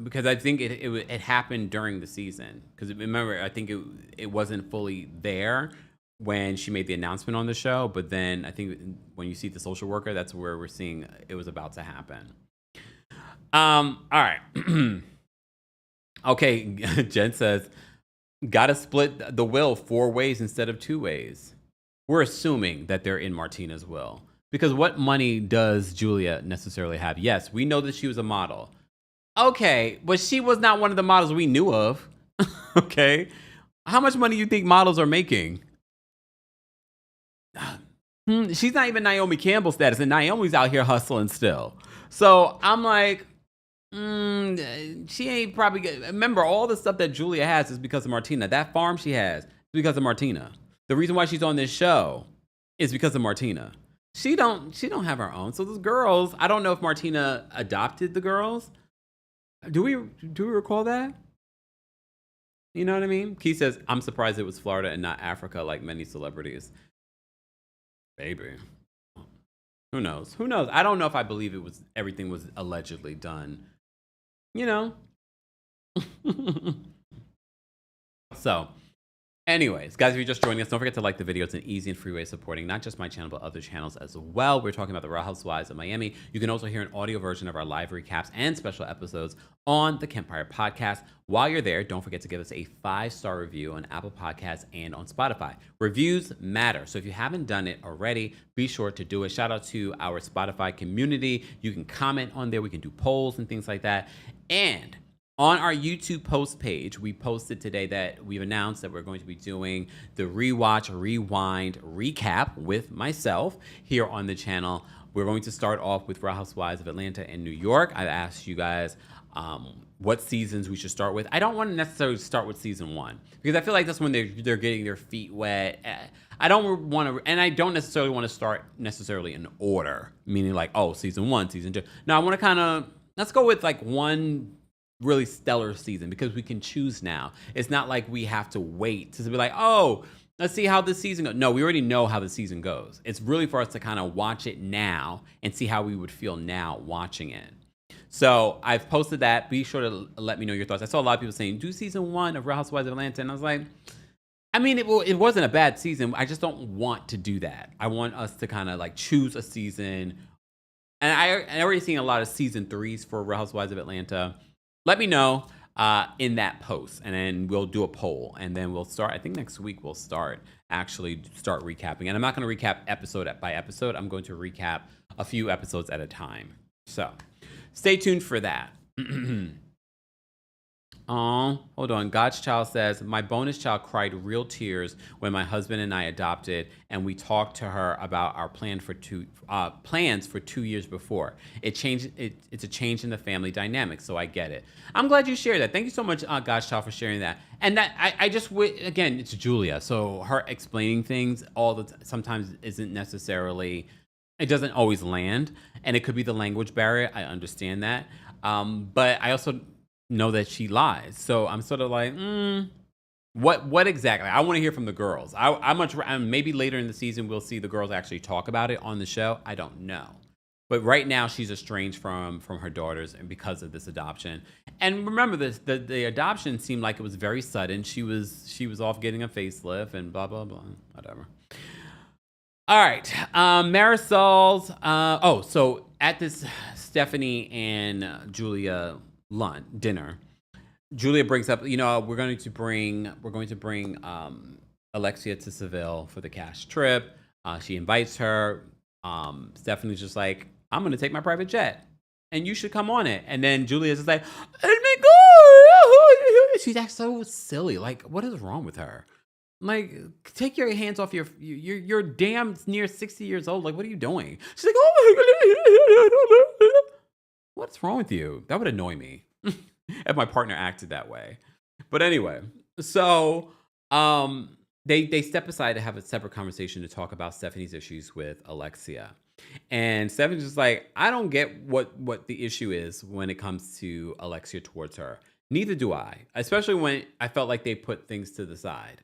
Because I think it happened during the season. Because remember, I think it wasn't fully there when she made the announcement on the show. But then I think when you see the social worker, that's where we're seeing it was about to happen. All right. Okay, Jen says, gotta split the will 4 ways instead of 2 ways. We're assuming that they're in Martina's will. Because what money does Julia necessarily have? Yes, we know that she was a model. Okay, but she was not one of the models we knew of. Okay. How much money do you think models are making? She's not even Naomi Campbell status, and Naomi's out here hustling still. So I'm like, she ain't probably good. Remember, all the stuff that Julia has is because of Martina. That farm she has is because of Martina. The reason why she's on this show is because of Martina. She don't have her own. So those girls, I don't know if Martina adopted the girls. Do we recall that? You know what I mean? Keith says, I'm surprised it was Florida and not Africa like many celebrities. Baby. Who knows? I don't know if I believe everything was allegedly done. So, anyways, guys, if you're just joining us, don't forget to like the video. It's an easy and free way of supporting not just my channel, but other channels as well. We're talking about the Real Housewives of Miami. You can also hear an audio version of our live recaps and special episodes on the Kempire podcast. While you're there, don't forget to give us a 5-star review on Apple Podcasts and on Spotify. Reviews matter. So if you haven't done it already, be sure to do it. Shout out to our Spotify community. You can comment on there. We can do polls and things like that. And on our YouTube post page, we posted today that we've announced that we're going to be doing the Rewatch, Rewind, Recap with myself here on the channel. We're going to start off with Real Housewives of Atlanta and New York. I've asked you guys what seasons we should start with. I don't want to necessarily start with season 1 because I feel like that's when they're getting their feet wet. I don't want to, and I don't necessarily want to start necessarily in order, meaning like, oh, season 1, season 2. No, I want to let's go with like one really stellar season because we can choose now. It's not like we have to wait to be like, oh, let's see how this season goes. No, we already know how the season goes. It's really for us to kind of watch it now and see how we would feel now watching it. So I've posted that. Be sure to let me know your thoughts. I saw a lot of people saying, do season 1 of Real Housewives of Atlanta. And I was like, I mean, it wasn't a bad season. I just don't want to do that. I want us to kind of like choose a season. And I already seen a lot of season 3s for Real Housewives of Atlanta. Let me know in that post, and then we'll do a poll, and then we'll start. I think next week we'll start recapping. And I'm not going to recap episode by episode. I'm going to recap a few episodes at a time. So stay tuned for that. Hold on. God's Child says, my bonus child cried real tears when my husband and I adopted, and we talked to her about our plans for 2 years before. It's a change in the family dynamic, so I get it. I'm glad you shared that. Thank you so much, God's Child, for sharing that. And that I just again, it's Julia, so her explaining things sometimes isn't necessarily. It doesn't always land, and it could be the language barrier. I understand that, but I also know that she lies. So I'm sort of like, what exactly? I want to hear from the girls. Maybe later in the season we'll see the girls actually talk about it on the show. I don't know. But right now she's estranged from her daughters and because of this adoption. And remember this, the adoption seemed like it was very sudden. She was off getting a facelift and blah blah blah, whatever. All right. Marysol's so at this Stephanie and Julia dinner, Julia brings up, we're going to bring Alexia to Seville for the cash trip. She invites her. Stephanie's just like, I'm going to take my private jet and you should come on it. And then Julia's just like, let me go. She's acting so silly. Like, what is wrong with her? Like, take your hands off you're damn near 60 years old. Like, what are you doing? She's like, oh my God. What's wrong with you? That would annoy me if my partner acted that way. But anyway, so they step aside to have a separate conversation to talk about Stephanie's issues with Alexia. And Stephanie's just like, I don't get what the issue is when it comes to Alexia towards her. Neither do I, especially when I felt like they put things to the side.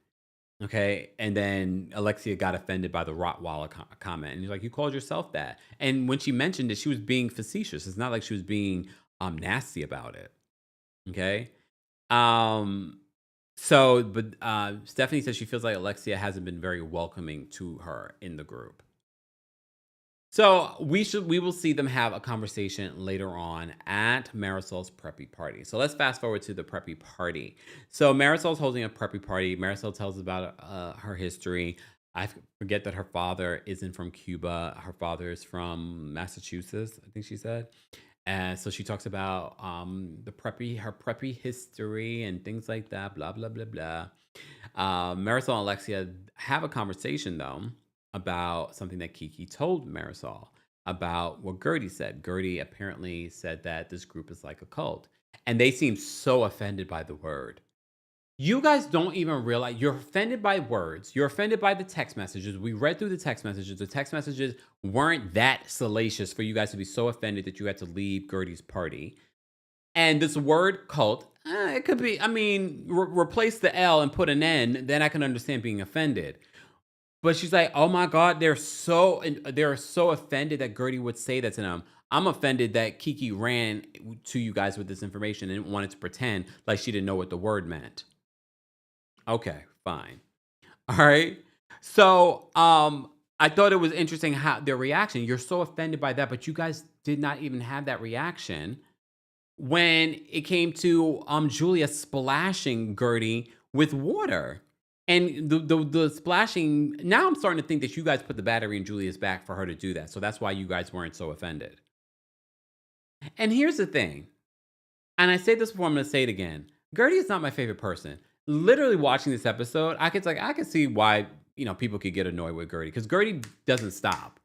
Okay. And then Alexia got offended by the Rottweiler comment. And he's like, you called yourself that. And when she mentioned it, she was being facetious. It's not like she was being nasty about it. Okay. Stephanie says she feels like Alexia hasn't been very welcoming to her in the group. So we will see them have a conversation later on at Marysol's Preppy party. So let's fast forward to the Preppy party. So Marysol's holding a Preppy party. Marisol tells about her history. I forget that her father isn't from Cuba. Her father is from Massachusetts, I think she said. And so she talks about her preppy history and things like that, blah, blah, blah, blah. Marisol and Alexia have a conversation, though, about something that Kiki told Marysol about what Guerdy said. Guerdy apparently said that this group is like a cult. And they seem so offended by the word. You guys don't even realize you're offended by words. You're offended by the text messages. We read through the text messages. The text messages weren't that salacious for you guys to be so offended that you had to leave Guerdy's party. And this word cult, it could be, replace the L and put an N, then I can understand being offended. But she's like, oh my God, they're so offended that Guerdy would say that to them. I'm offended that Kiki ran to you guys with this information and wanted to pretend like she didn't know what the word meant. Okay, fine. All right. So I thought it was interesting how their reaction. You're so offended by that, but you guys did not even have that reaction when it came to Julia splashing Guerdy with water. And the splashing, now I'm starting to think that you guys put the battery in Julia's back for her to do that. So that's why you guys weren't so offended. And here's the thing. And I say this before, I'm going to say it again. Guerdy is not my favorite person. Literally watching this episode, I could see why, people could get annoyed with Guerdy. Because Guerdy doesn't stop.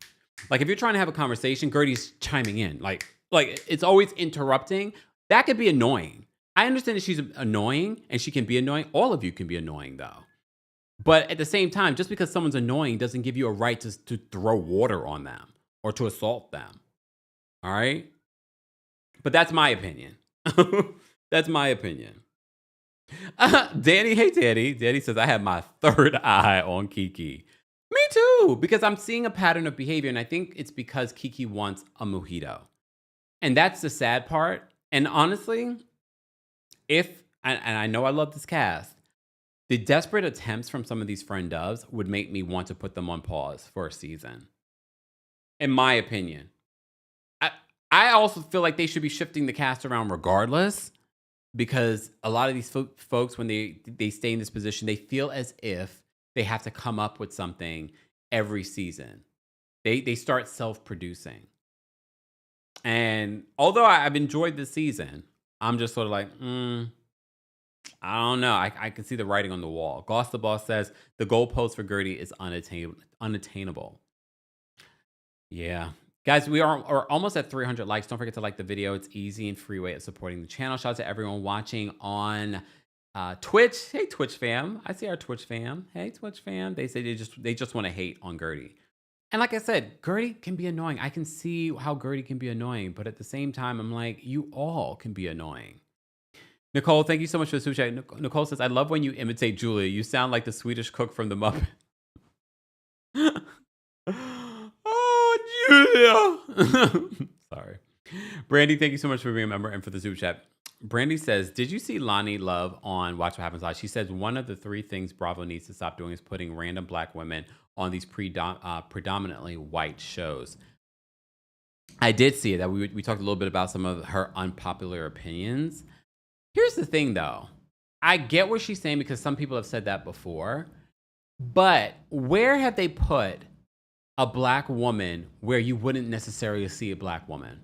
Like, if you're trying to have a conversation, Guerdy's chiming in. Like it's always interrupting. That could be annoying. I understand that she's annoying and she can be annoying. All of you can be annoying though. But at the same time, just because someone's annoying doesn't give you a right to throw water on them or to assault them. All right? But that's my opinion. That's my opinion. Danny, hey Danny. Danny says, I have my third eye on Kiki. Me too, because I'm seeing a pattern of behavior, and I think it's because Kiki wants a mojito. And that's the sad part. And honestly, and I know I love this cast, the desperate attempts from some of these friend doves would make me want to put them on pause for a season. In my opinion. I also feel like they should be shifting the cast around regardless, because a lot of these folks, when they stay in this position, they feel as if they have to come up with something every season. They start self-producing. And although I've enjoyed this season, I'm just sort of like, I don't know. I can see the writing on the wall. Goss the Boss says, the goalpost for Guerdy is unattainable. Yeah. Guys, we are almost at 300 likes. Don't forget to like the video. It's easy and free way of supporting the channel. Shout out to everyone watching on Twitch. Hey, Twitch fam. I see our Twitch fam. Hey, Twitch fam. They say they just want to hate on Guerdy. And like I said, Guerdy can be annoying. I can see how Guerdy can be annoying. But at the same time, I'm like, you all can be annoying. Nicole, thank you so much for the super chat. Nicole says, I love when you imitate Julia. You sound like the Swedish cook from the Muppet. Oh, Julia. Sorry. Brandy, thank you so much for being a member and for the super chat. Brandy says, did you see Lonnie Love on Watch What Happens Live? She says, one of the 3 things Bravo needs to stop doing is putting random black women on these predominantly white shows. I did see that. We talked a little bit about some of her unpopular opinions. Here's the thing, though. I get what she's saying because some people have said that before. But where have they put a black woman where you wouldn't necessarily see a black woman?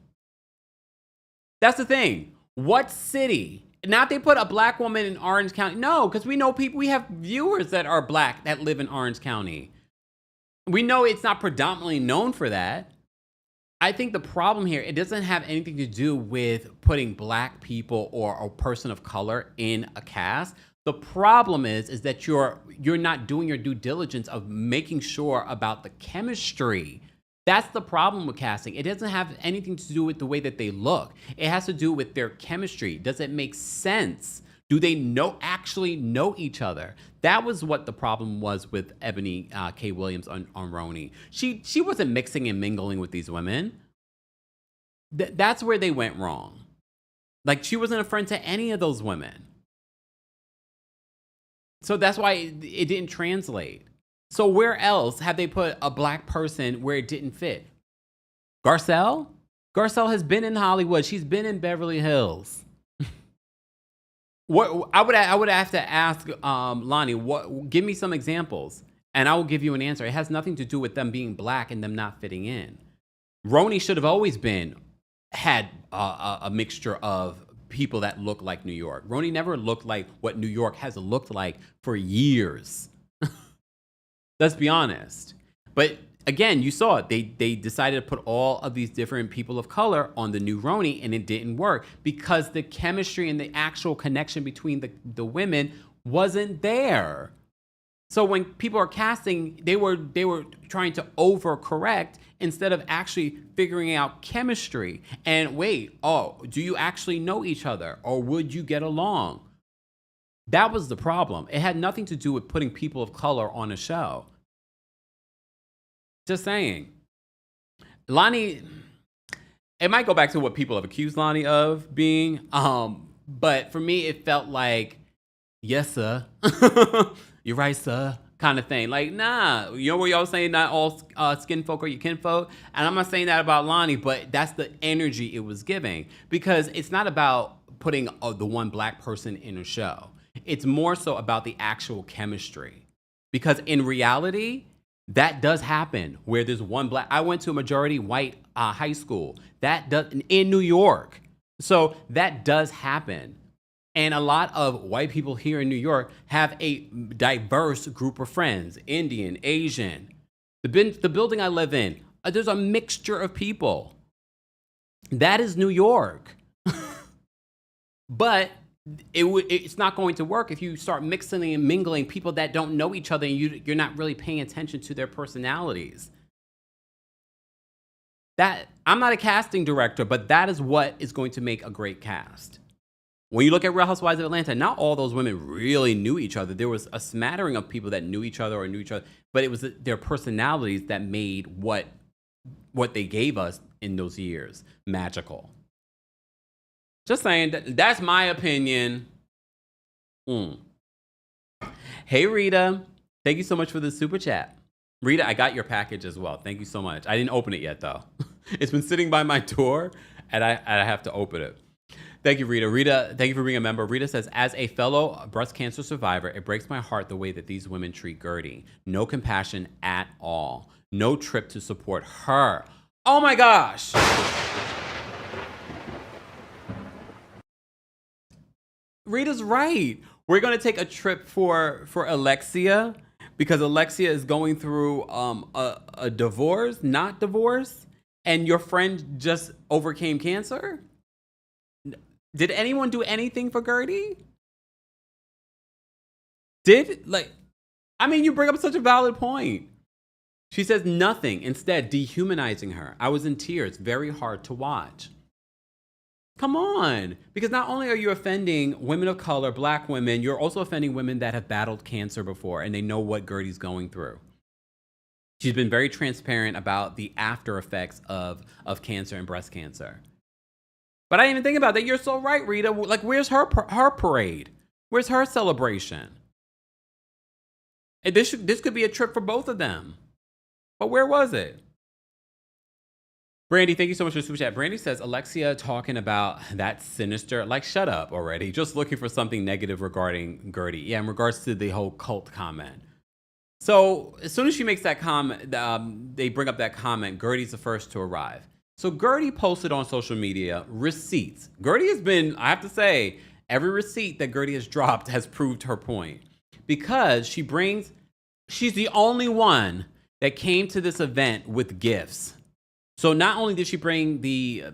That's the thing. What city? Not they put a black woman in Orange County. No, because we know people, we have viewers that are black that live in Orange County. We know it's not predominantly known for that. I think the problem here, it doesn't have anything to do with putting black people or a person of color in a cast. The problem is that you're not doing your due diligence of making sure about the chemistry. That's the problem with casting. It doesn't have anything to do with the way that they look. It has to do with their chemistry. Does it make sense? Do they actually know each other? That was what the problem was with Ebony K. Williams on RHOM. She wasn't mixing and mingling with these women. That's where they went wrong. Like, she wasn't a friend to any of those women. So that's why it didn't translate. So where else have they put a black person where it didn't fit? Garcelle? Garcelle has been in Hollywood. She's been in Beverly Hills. What I would have to ask Lonnie, give me some examples, and I will give you an answer. It has nothing to do with them being black and them not fitting in. Roni should have always had a mixture of people that look like New York. Roni never looked like what New York has looked like for years. Let's be honest. But again, you saw it. They decided to put all of these different people of color on the new Roni, and it didn't work because the chemistry and the actual connection between the women wasn't there. So when people are casting, they were trying to overcorrect instead of actually figuring out chemistry. And wait, do you actually know each other, or would you get along? That was the problem. It had nothing to do with putting people of color on a show. Just saying. Lonnie, it might go back to what people have accused Lonnie of being, but for me, it felt like, yes, sir. You're right, sir, kind of thing. Like, nah, you know what y'all saying, not all skin folk are your kinfolk? And I'm not saying that about Lonnie, but that's the energy it was giving. Because it's not about putting the one black person in a show. It's more so about the actual chemistry. Because in reality, that does happen where there's one black. I went to a majority white high school. That does in New York. So that does happen. And a lot of white people here in New York have a diverse group of friends, Indian, Asian. The building I live in, there's a mixture of people. That is New York. But it's not going to work if you start mixing and mingling people that don't know each other and you're not really paying attention to their personalities. That I'm not a casting director, but that is what is going to make a great cast. When you look at Real Housewives of Atlanta, not all those women really knew each other. There was a smattering of people that knew each other, but it was their personalities that made what they gave us in those years magical. Just saying, that's my opinion. Hey, Rita. Thank you so much for the super chat. Rita, I got your package as well. Thank you so much. I didn't open it yet, though. It's been sitting by my door, and I have to open it. Thank you, Rita. Rita, thank you for being a member. Rita says, as a fellow breast cancer survivor, it breaks my heart the way that these women treat Guerdy. No compassion at all. No trip to support her. Oh, my gosh. Rita's right. We're going to take a trip for Alexia because Alexia is going through a divorce, not divorce, and your friend just overcame cancer. Did anyone do anything for Guerdy? You bring up such a valid point. She says nothing, instead dehumanizing her. I was in tears, very hard to watch. Come on. Because not only are you offending women of color, black women, you're also offending women that have battled cancer before and they know what Guerdy's going through. She's been very transparent about the after effects of cancer and breast cancer. But I didn't even think about that. You're so right, Rita. Like, where's her parade? Where's her celebration? And this could be a trip for both of them. But where was it? Brandy, thank you so much for the super chat. Brandy says, Alexia talking about that sinister, like, shut up already. Just looking for something negative regarding Guerdy. Yeah, in regards to the whole cult comment. So as soon as she makes that comment, they bring up that comment, Guerdy's the first to arrive. So Guerdy posted on social media receipts. Guerdy has been, I have to say, every receipt that Guerdy has dropped has proved her point. Because she's the only one that came to this event with gifts. So not only did she bring the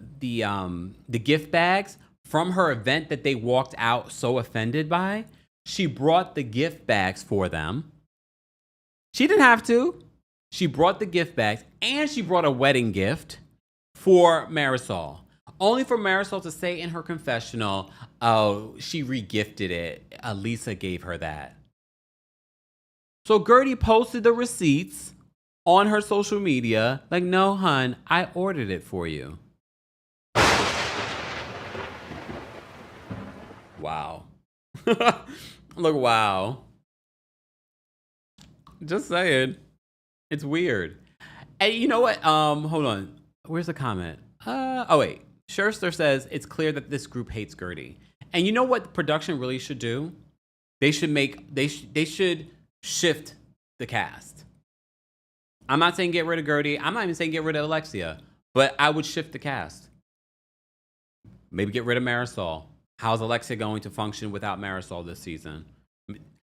gift bags from her event that they walked out so offended by, she brought the gift bags for them. She didn't have to. She brought the gift bags and she brought a wedding gift for Marysol. Only for Marysol to say in her confessional, oh, she re-gifted it. Lisa gave her that. So Guerdy posted the receipts on her social media, like, no, hun, I ordered it for you. Wow. Look, wow. Just saying. It's weird. And you know what? Hold on. Where's the comment? Oh, wait. Scherster says, it's clear that this group hates Guerdy. And you know what production really should do? They should shift the cast. I'm not saying get rid of Guerdy. I'm not even saying get rid of Alexia. But I would shift the cast. Maybe get rid of Marysol. How's Alexia going to function without Marysol this season?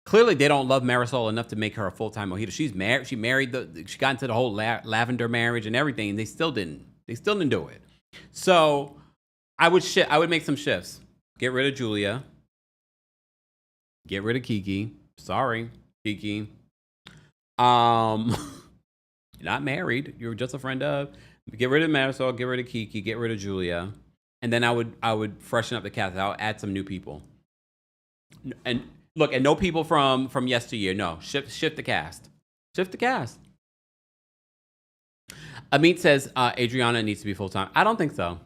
Clearly, they don't love Marysol enough to make her a full-time mojito. She's married. She got into the whole lavender marriage and everything, and they still didn't do it. So I would make some shifts. Get rid of Julia. Get rid of Kiki. Sorry, Kiki. You're not married. You're just a friend of. Get rid of Marysol. Get rid of Kiki. Get rid of Julia. And then I would freshen up the cast. I'll add some new people. And look, and no people from yesteryear. No, shift the cast. Shift the cast. Amit says Adriana needs to be full time. I don't think so.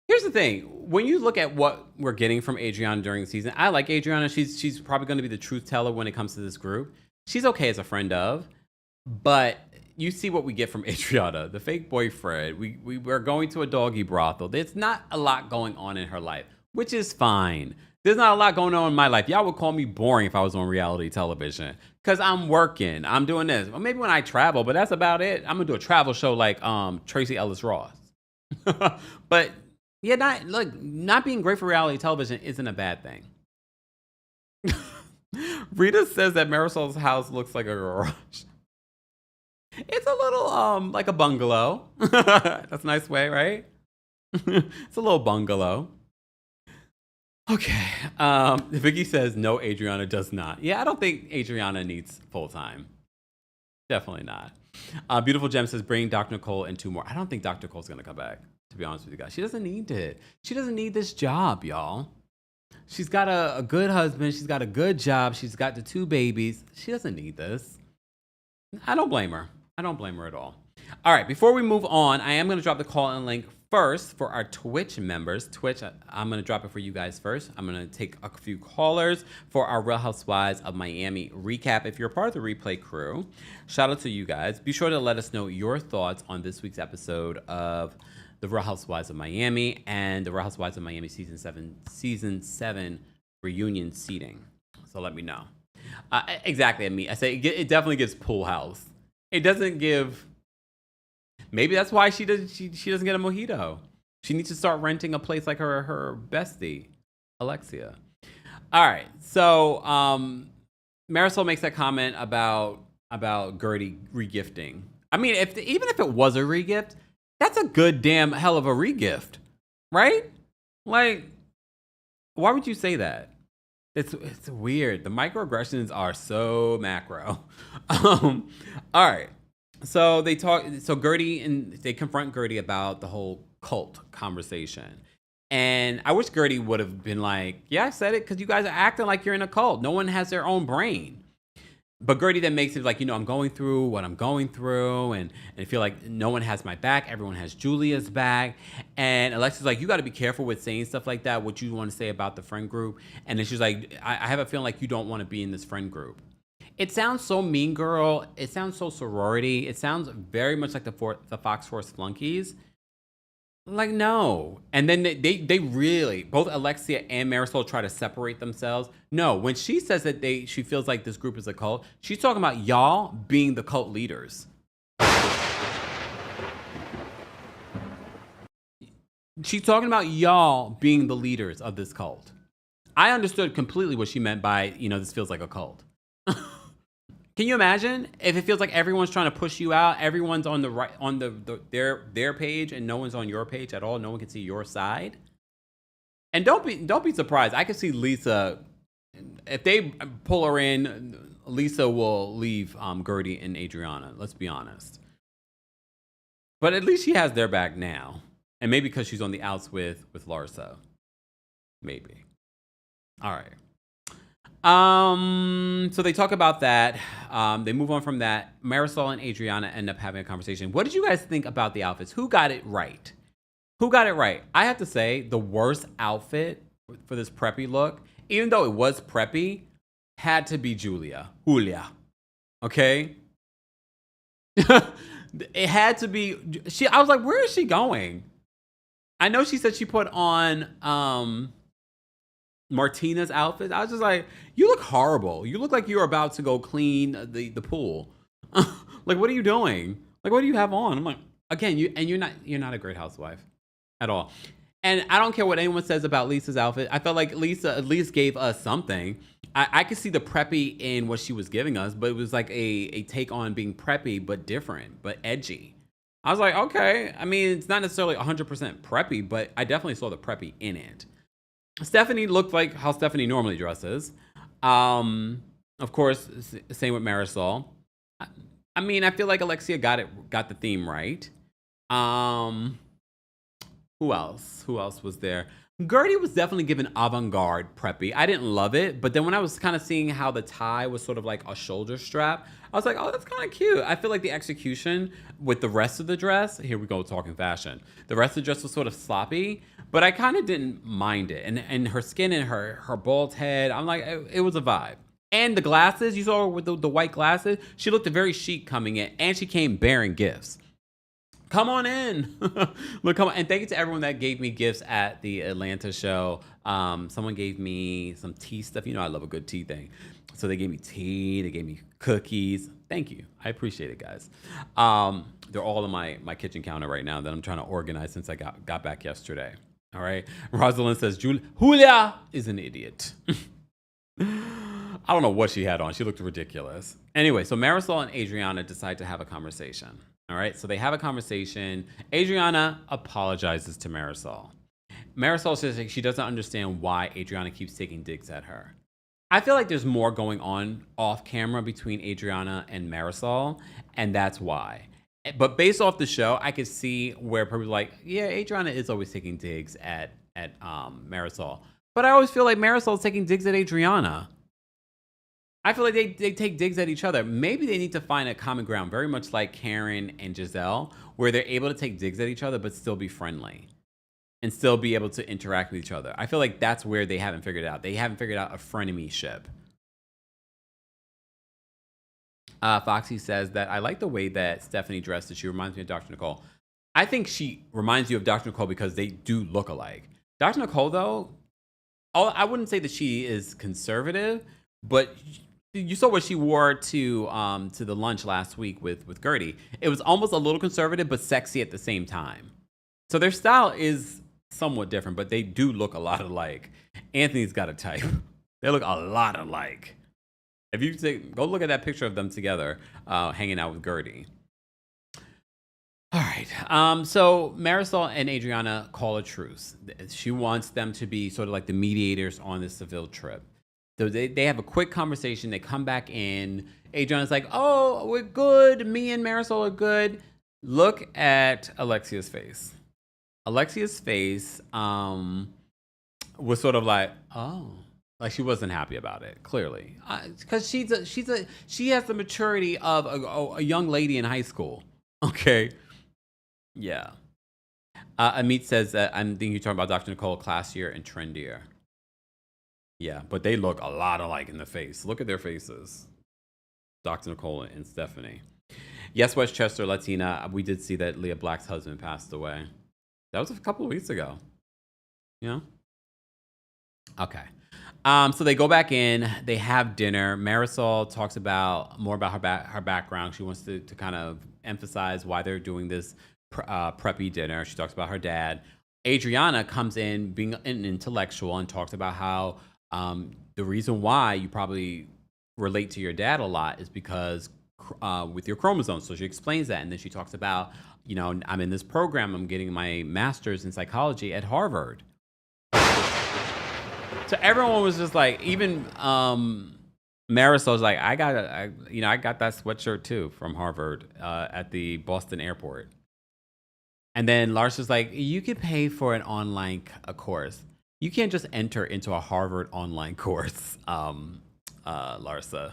Here's the thing: when you look at what we're getting from Adriana during the season, I like Adriana. She's probably going to be the truth teller when it comes to this group. She's okay as a friend of, but you see what we get from Adriana, the fake boyfriend. We're going to a doggy brothel. There's not a lot going on in her life, which is fine. There's not a lot going on in my life. Y'all would call me boring if I was on reality television because I'm working. I'm doing this. Well, maybe when I travel, but that's about it. I'm going to do a travel show like Tracy Ellis Ross. But yeah, not being great for reality television isn't a bad thing. Rita says that Marysol's house looks like a garage. It's a little like a bungalow. That's a nice way, right? It's a little bungalow. Okay. Vicky says, no, Adriana does not. Yeah, I don't think Adriana needs full-time. Definitely not. Beautiful Gem says, bring Dr. Nicole and 2 more. I don't think Dr. Nicole's going to come back, to be honest with you guys. She doesn't need it. She doesn't need this job, y'all. She's got a good husband. She's got a good job. She's got the 2 babies. She doesn't need this. I don't blame her. I don't blame her at all. All right, before we move on, I am going to drop the call-in link first for our Twitch members. Twitch, I'm going to drop it for you guys first. I'm going to take a few callers for our Real Housewives of Miami recap. If you're part of the replay crew, shout out to you guys. Be sure to let us know your thoughts on this week's episode of the Real Housewives of Miami and the Real Housewives of Miami season 7 reunion seating. So let me know. Exactly. I say it definitely gives pool house. It doesn't give. Maybe that's why she doesn't get a mojito. She needs to start renting a place like her bestie, Alexia. All right. So Marysol makes that comment about Guerdy regifting. I mean, even if it was a regift, that's a good damn hell of a regift, right? Like, why would you say that? It's weird. The microaggressions are so macro. All right. So they talk. So Guerdy and they confront Guerdy about the whole cult conversation, and I wish Guerdy would have been like, "Yeah, I said it because you guys are acting like you're in a cult. No one has their own brain." But Guerdy then makes it like, I'm going through what I'm going through, and I feel like no one has my back. Everyone has Julia's back, and Alexia's like, "You got to be careful with saying stuff like that. What you want to say about the friend group?" And then she's like, "I have a feeling like you don't want to be in this friend group." It sounds so mean girl. It sounds so sorority. It sounds very much like the Fox Force flunkies. Like, no. And then they really, both Alexia and Marysol try to separate themselves. No, when she says that she feels like this group is a cult, she's talking about y'all being the cult leaders. She's talking about y'all being the leaders of this cult. I understood completely what she meant by, this feels like a cult. Can you imagine if it feels like everyone's trying to push you out? Everyone's on the right, on their page, and no one's on your page at all. No one can see your side. And don't be surprised. I can see Lisa. If they pull her in, Lisa will leave Guerdy and Adriana. Let's be honest. But at least she has their back now, and maybe because she's on the outs with Larsa. Maybe. All right. So they talk about that. They move on from that. Marysol and Adriana end up having a conversation. What did you guys think about the outfits? Who got it right? Who got it right? I have to say the worst outfit for this preppy look, even though it was preppy, had to be Julia. Okay? It had to be I was like, where is she going? I know she said she put on Martina's outfit. I was just like, you look horrible. You look like you're about to go clean the pool. Like, what are you doing? Like, what do you have on? I'm like, again, you're not a great housewife at all. And I don't care what anyone says about Lisa's outfit. I felt like Lisa at least gave us something. I could see the preppy in what she was giving us, but it was like a take on being preppy, but different, but edgy. I was like, okay. I mean, it's not necessarily 100% preppy, but I definitely saw the preppy in it. Stephanie looked like how Stephanie normally dresses. Of course, same with Marysol. I mean, I feel like Alexia got the theme right. Who else? Who else was there? Guerdy was definitely given avant-garde preppy. I didn't love it, but then when I was kind of seeing how the tie was sort of like a shoulder strap, I was like, oh, that's kind of cute. I feel like the execution with the rest of the dress, here we go talking fashion. The rest of the dress was sort of sloppy, but I kind of didn't mind it. And her skin and her bald head, I'm like, it was a vibe. And the glasses, you saw her with the white glasses, she looked very chic coming in, and she came bearing gifts. Come on in. Look, come on. And thank you to everyone that gave me gifts at the Atlanta show. Someone gave me some tea stuff. You know I love a good tea thing. So they gave me tea. They gave me cookies. Thank you. I appreciate it, guys. They're all on my kitchen counter right now that I'm trying to organize since I got back yesterday. All right. Rosalind says, Julia is an idiot. I don't know what she had on. She looked ridiculous. Anyway, so Marysol and Adriana decide to have a conversation. All right, so they have a conversation. Adriana apologizes to Marysol. Marysol says like, she doesn't understand why Adriana keeps taking digs at her. I feel like there's more going on off camera between Adriana and Marysol, and that's why. But based off the show, I could see where people are like, yeah, Adriana is always taking digs at Marysol. But I always feel like Marysol is taking digs at Adriana. I feel like they take digs at each other. Maybe they need to find a common ground, very much like Karen and Giselle, where they're able to take digs at each other, but still be friendly and still be able to interact with each other. I feel like that's where they haven't figured it out. They haven't figured out a frenemy-ship. Foxy says that I like the way that Stephanie dresses. She reminds me of Dr. Nicole. I think she reminds you of Dr. Nicole because they do look alike. Dr. Nicole, though, I wouldn't say that she is conservative, but you saw what she wore to the lunch last week with Guerdy. It was almost a little conservative, but sexy at the same time. So their style is somewhat different, but they do look a lot alike. Anthony's got a type. They look a lot alike. If you go look at that picture of them together, hanging out with Guerdy. All right. So Marysol and Adriana call a truce. She wants them to be sort of like the mediators on this Seville trip. So they have a quick conversation. They come back in. Adriana's like, oh, we're good. Me and Marysol are good. Look at Alexia's face. Alexia's face was sort of like, oh. Like she wasn't happy about it, clearly. Because she has the maturity of a young lady in high school. Okay. Yeah. Amit says that I think you're talking about Dr. Nicole, classier and trendier. Yeah, but they look a lot alike in the face. Look at their faces. Dr. Nicole and Stephanie. Yes, Westchester Latina. We did see that Leah Black's husband passed away. That was a couple of weeks ago. Yeah. Okay. So they go back in. They have dinner. Marysol talks more about her background. She wants to kind of emphasize why they're doing this preppy dinner. She talks about her dad. Adriana comes in being an intellectual and talks about how the reason why you probably relate to your dad a lot is because with your chromosomes. So she explains that. And then she talks about, I'm in this program. I'm getting my master's in psychology at Harvard. So everyone was just like, even Marysol was like, I got that sweatshirt too from Harvard at the Boston airport. And then Lars was like, you could pay for an online course. You can't just enter into a Harvard online course, Larsa.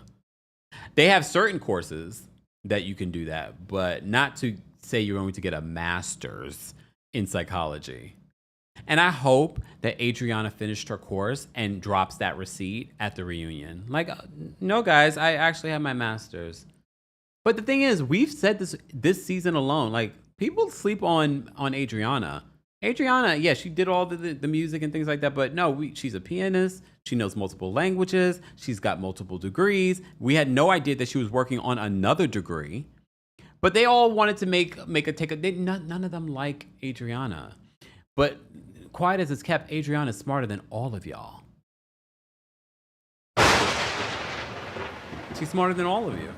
They have certain courses that you can do that, but not to say you're going to get a master's in psychology. And I hope that Adriana finished her course and drops that receipt at the reunion. Like, no, guys, I actually have my master's. But the thing is, we've said this season alone, like, people sleep on Adriana. Adriana, yeah, she did all the music and things like that, but no, she's a pianist. She knows multiple languages. She's got multiple degrees. We had no idea that she was working on another degree. But they all wanted to make none of them like Adriana. But quiet as it's kept, Adriana is smarter than all of y'all. She's smarter than all of you.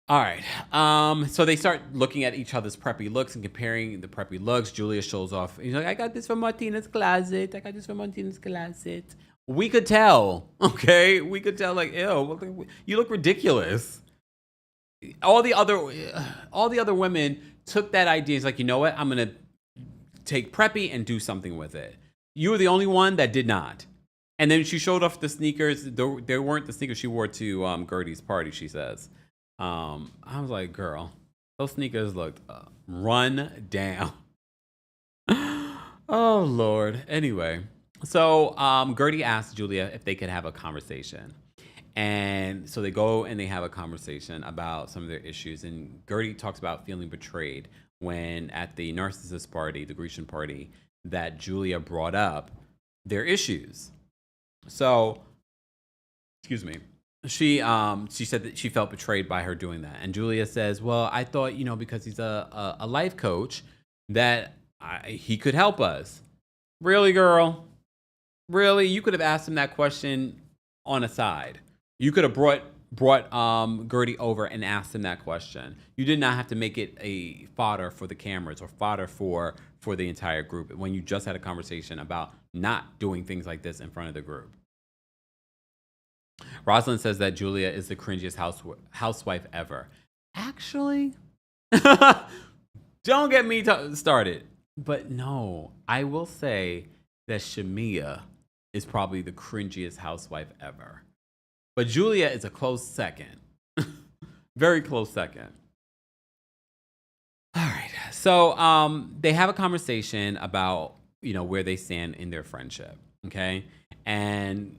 All right. So they start looking at each other's preppy looks and comparing the preppy looks. Julia shows off. He's like, I got this from Martina's closet. We could tell. Okay. We could tell, like, ew, you look ridiculous. All the other women took that idea. It's like, you know what? I'm going to take preppy and do something with it. You were the only one that did not. And then she showed off the sneakers. They weren't the sneakers she wore to Guerdy's party, she says. I was like, girl, those sneakers looked run down. Oh, Lord. Anyway, so Guerdy asked Julia if they could have a conversation. And so they go and they have a conversation about some of their issues. And Guerdy talks about feeling betrayed when at the narcissist party, the Grecian party, that Julia brought up their issues. So, excuse me. She said that she felt betrayed by her doing that. And Julia says, well, I thought, because he's a life coach, that he could help us. Really, girl? Really? You could have asked him that question on a side. You could have brought brought Guerdy over and asked him that question. You did not have to make it a fodder for the cameras or fodder for the entire group when you just had a conversation about not doing things like this in front of the group. Rosalind says that Julia is the cringiest housewife ever. Actually, don't get me started. But no, I will say that Shamia is probably the cringiest housewife ever. But Julia is a close second. Very close second. All right. So they have a conversation about, where they stand in their friendship. Okay. And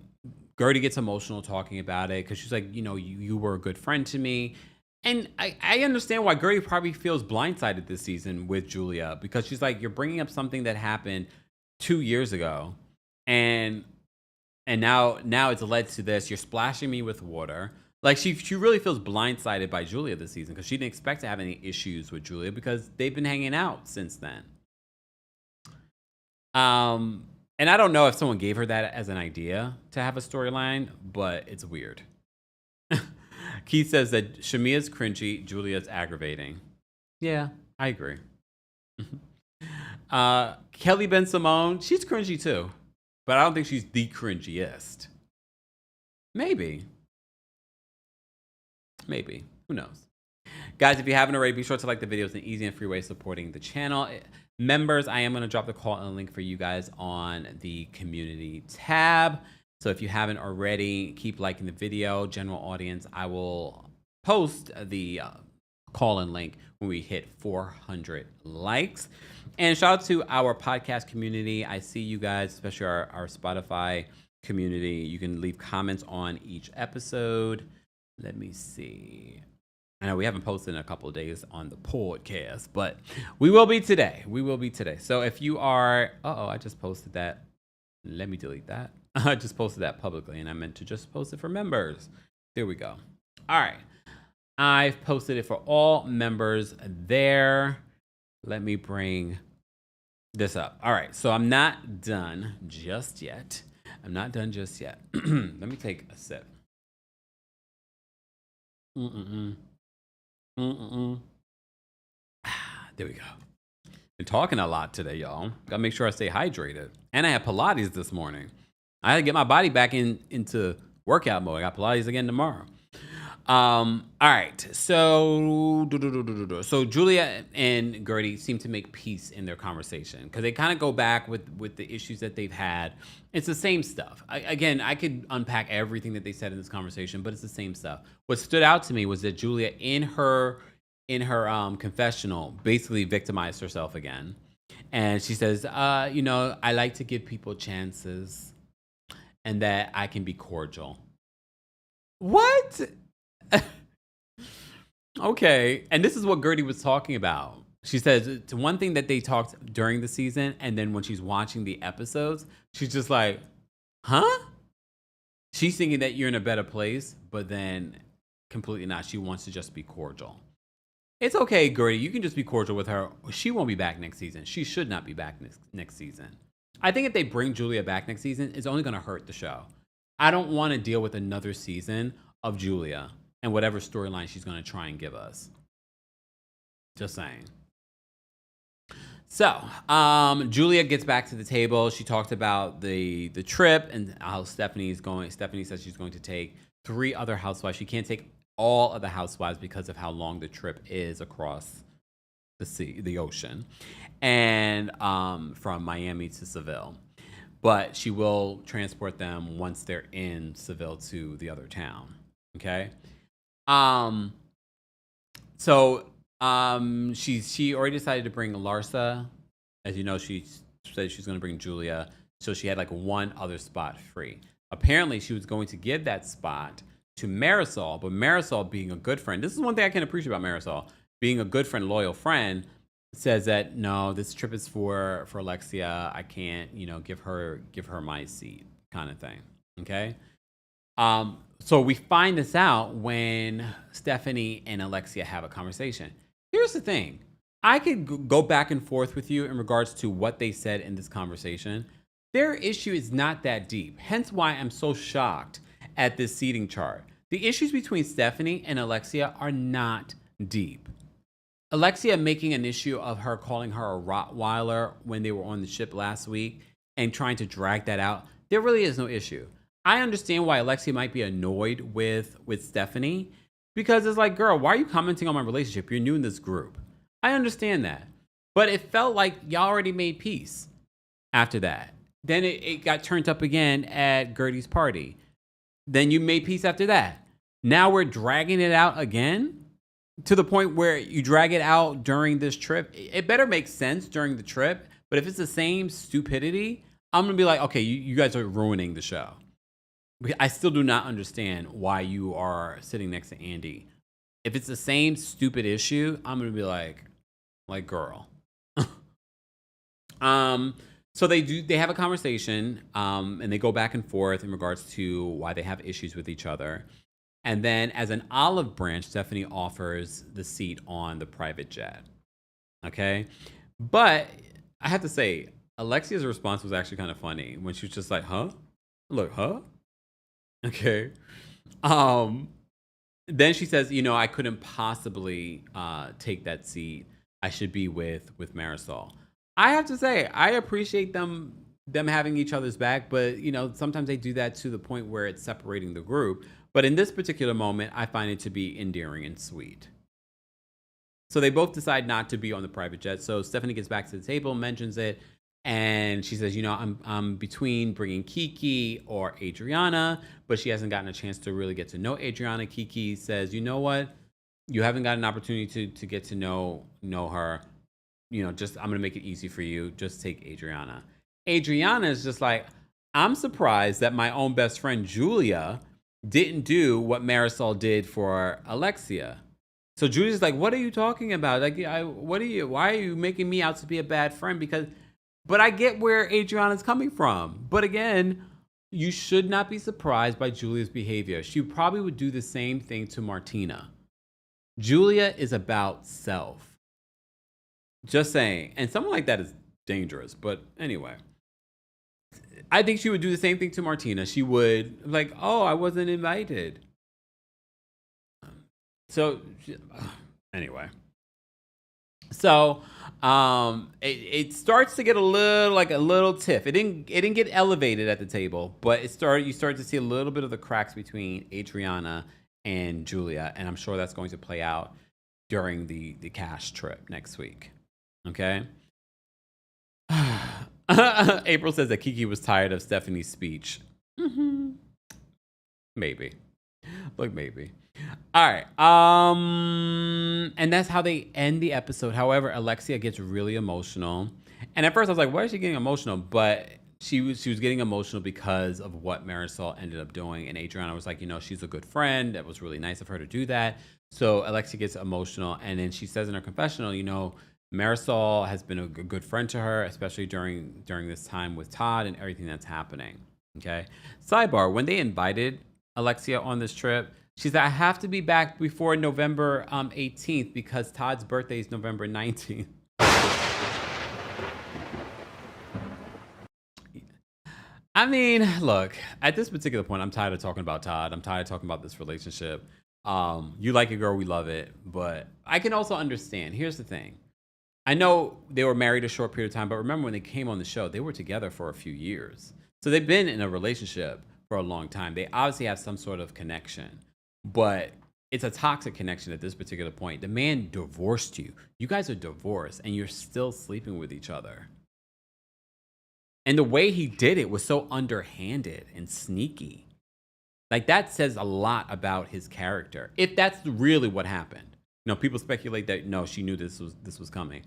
Guerdy gets emotional talking about it because she's like, you were a good friend to me. And I understand why Guerdy probably feels blindsided this season with Julia, because she's like, you're bringing up something that happened 2 years ago. And now it's led to this. You're splashing me with water. Like she really feels blindsided by Julia this season because she didn't expect to have any issues with Julia because they've been hanging out since then. And I don't know if someone gave her that as an idea to have a storyline, but it's weird. Keith says that Shamia's cringy, Julia's aggravating. Yeah, I agree. Kelly Ben Simone, she's cringy too, but I don't think she's the cringiest. Maybe. Who knows? Guys, if you haven't already, be sure to like the video. It's an easy and free way of supporting the channel. Members, I am going to drop the call and link for you guys on the community tab. So if you haven't already, keep liking the video. General audience, I will post the call and link when we hit 400 likes. And shout out to our podcast community. I see you guys, especially our Spotify community. You can leave comments on each episode. Let me see. I know we haven't posted in a couple of days on the podcast, but we will be today. So if you are, I just posted that. Let me delete that. I just posted that publicly, and I meant to just post it for members. There we go. All right. I've posted it for all members there. Let me bring this up. All right. So I'm not done just yet. Let me take a sip. There we go. Been talking a lot today, y'all. Gotta make sure I stay hydrated. And I had Pilates this morning. I had to get my body back into workout mode. I got Pilates again tomorrow. All right. So Julia and Guerdy seem to make peace in their conversation because they kind of go back with the issues that they've had. It's the same stuff. I could unpack everything that they said in this conversation, but it's the same stuff. What stood out to me was that Julia, in her confessional, basically victimized herself again. And she says, I like to give people chances and that I can be cordial. What? Okay. And this is what Guerdy was talking about. She says it's one thing that they talked during the season, and then when she's watching the episodes, she's just like, huh? She's thinking that you're in a better place, but then completely not. She wants to just be cordial. It's okay, Guerdy. You can just be cordial with her. She won't be back next season. She should not be back next season. I think if they bring Julia back next season, it's only going to hurt the show. I don't want to deal with another season of Julia and whatever storyline she's going to try and give us. Just saying. So, Julia gets back to the table. She talked about the trip and how Stephanie says she's going to take 3 other housewives. She can't take all of the housewives because of how long the trip is across the ocean, and from Miami to Seville. But she will transport them once they're in Seville to the other town. Okay. She already decided to bring Larsa. As you know, she said she's going to bring Julia. So she had like one other spot free. Apparently, she was going to give that spot to Marysol, but Marysol, being a good friend, this is one thing I can appreciate about Marysol, being a good friend, loyal friend, says that no, this trip is for Alexia. I can't, give her my seat, kind of thing. Okay. So we find this out when Stephanie and Alexia have a conversation. Here's the thing. I could go back and forth with you in regards to what they said in this conversation. Their issue is not that deep. Hence why I'm so shocked at this seating chart. The issues between Stephanie and Alexia are not deep. Alexia making an issue of her calling her a Rottweiler when they were on the ship last week and trying to drag that out, there really is no issue. I understand why Alexia might be annoyed with Stephanie, because it's like, girl, why are you commenting on my relationship? You're new in this group. I understand that. But it felt like y'all already made peace after that. Then it got turned up again at Guerdy's party. Then you made peace after that. Now we're dragging it out again to the point where you drag it out during this trip. It better make sense during the trip. But if it's the same stupidity, I'm going to be like, okay, you guys are ruining the show. I still do not understand why you are sitting next to Andy. If it's the same stupid issue, I'm going to be like, girl. So they have a conversation, and they go back and forth in regards to why they have issues with each other. And then as an olive branch, Stephanie offers the seat on the private jet. Okay. But I have to say, Alexia's response was actually kind of funny when she was just like, huh? Look, huh? Okay. Then she says, I couldn't possibly take that seat. I should be with Marysol. I have to say, I appreciate them having each other's back, but sometimes they do that to the point where it's separating the group. But in this particular moment, I find it to be endearing and sweet. So they both decide not to be on the private jet. So Stephanie gets back to the table, mentions it, and she says, I'm between bringing Kiki or Adriana, but she hasn't gotten a chance to really get to know Adriana. Kiki says, you know what? You haven't got an opportunity to get to know her. I'm going to make it easy for you. Just take Adriana. Adriana is just like, I'm surprised that my own best friend, Julia, didn't do what Marysol did for Alexia. So Julia's like, what are you talking about? Like, why are you making me out to be a bad friend? But I get where Adriana's coming from. But again, you should not be surprised by Julia's behavior. She probably would do the same thing to Martina. Julia is about self. Just saying. And someone like that is dangerous. But anyway, I think she would do the same thing to Martina. She would like, oh, I wasn't invited. So anyway. So it starts to get a little tiff. It didn't get elevated at the table, but you start to see a little bit of the cracks between Adriana and Julia, and I'm sure that's going to play out during the cash trip next week. Okay. April says that Kiki was tired of Stephanie's speech. Mm-hmm. Maybe. Look, maybe. All right. And that's how they end the episode. However, Alexia gets really emotional. And at first I was like, why is she getting emotional? But she was getting emotional because of what Marysol ended up doing. And Adriana was like, she's a good friend. That was really nice of her to do that. So Alexia gets emotional. And then she says in her confessional, Marysol has been a good friend to her, especially during this time with Todd and everything that's happening. Okay. Sidebar, when they invited Alexia on this trip, she said, I have to be back before November 18th because Todd's birthday is November 19th. I mean, look, at this particular point, I'm tired of talking about Todd. I'm tired of talking about this relationship. You like it, girl, we love it. But I can also understand. Here's the thing. I know they were married a short period of time, but remember when they came on the show, they were together for a few years. So they've been in a relationship for a long time. They obviously have some sort of connection, but it's a toxic connection at this particular point. The man divorced you. You guys are divorced and you're still sleeping with each other. And the way he did it was so underhanded and sneaky. Like that says a lot about his character. If that's really what happened. People speculate that no, she knew this was coming.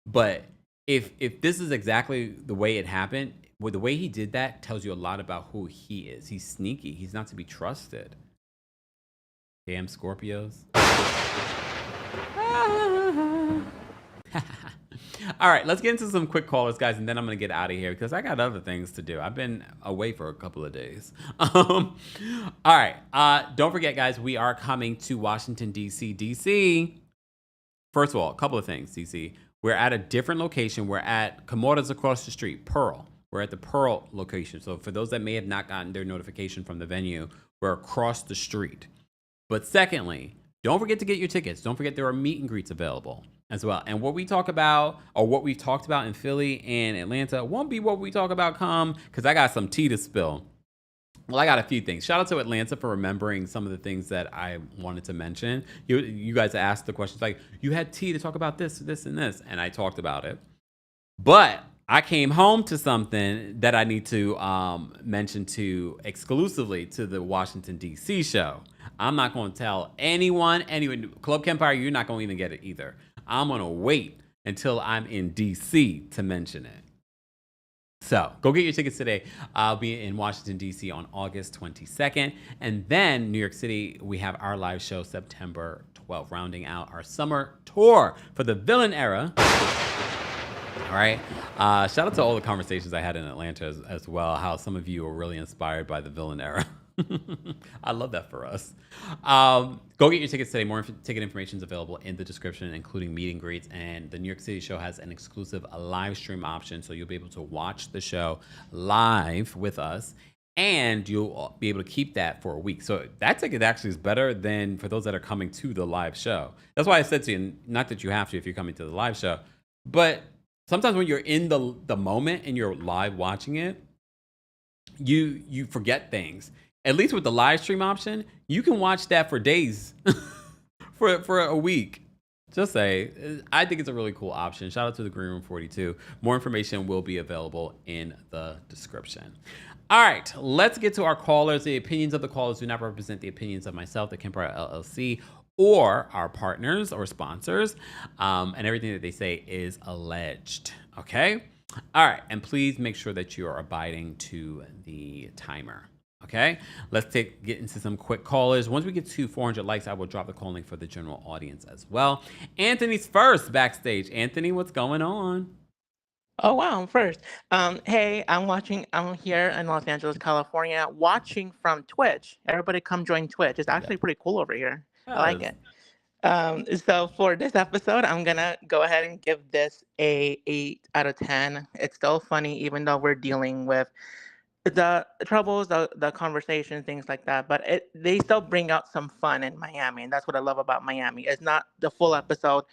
But if this is exactly the way it happened, the way he did that tells you a lot about who he is. He's sneaky. He's not to be trusted. Damn Scorpios. All right, let's get into some quick callers, guys, and then I'm going to get out of here because I got other things to do. I've been away for a couple of days. All right, don't forget, guys, we are coming to Washington, D.C. D.C. First of all, a couple of things, D.C. We're at a different location. We're at Camora's across the street, Pearl. We're at the Pearl location. So for those that may have not gotten their notification from the venue, we're across the street. But secondly, don't forget to get your tickets. Don't forget there are meet and greets available as well. And what we talk about, or what we've talked about in Philly and Atlanta, won't be what we talk about because I got some tea to spill. Well, I got a few things. Shout out to Atlanta for remembering some of the things that I wanted to mention. You guys asked the questions like, you had tea to talk about this, and this, and I talked about it. But I came home to something that I need to mention to exclusively to the Washington, D.C. show. I'm not going to tell anyone. Club Kempire, you're not going to even get it either. I'm going to wait until I'm in D.C. to mention it. So go get your tickets today. I'll be in Washington, D.C. on August 22nd. And then New York City, we have our live show September 12th, rounding out our summer tour for the villain era. All right. Shout out to all the conversations I had in Atlanta as well, how some of you were really inspired by the villain era. I love that for us. Go get your tickets today. More ticket information is available in the description, including meet and greets. And the New York City show has an exclusive live stream option, so you'll be able to watch the show live with us, and you'll be able to keep that for a week. So that ticket actually is better than for those that are coming to the live show. That's why I said to you, not that you have to if you're coming to the live show, but sometimes when you're in the moment and you're live watching it, you forget things. At least with the live stream option, you can watch that for days, for a week. Just say, I think it's a really cool option. Shout out to the Green Room 42. More information will be available in the description. All right, let's get to our callers. The opinions of the callers do not represent the opinions of myself, TheKempire LLC, or our partners or sponsors. And everything that they say is alleged. Okay? All right, and please make sure that you are abiding to the timer. Okay, let's get into some quick callers. Once we get to 400 likes, I will drop the call link for the general audience as well. Anthony's first backstage. Anthony, what's going on? Oh wow, I'm first. Hey, I'm here in Los Angeles, California, watching from Twitch. Everybody come join Twitch. It's actually pretty cool over here. I like Yes. it. So for this episode, I'm gonna go ahead and give this a 8 out of 10. It's still funny, even though we're dealing with the troubles, the conversation, things like that. But they still bring out some fun in Miami, and that's what I love about Miami. It's not the full episode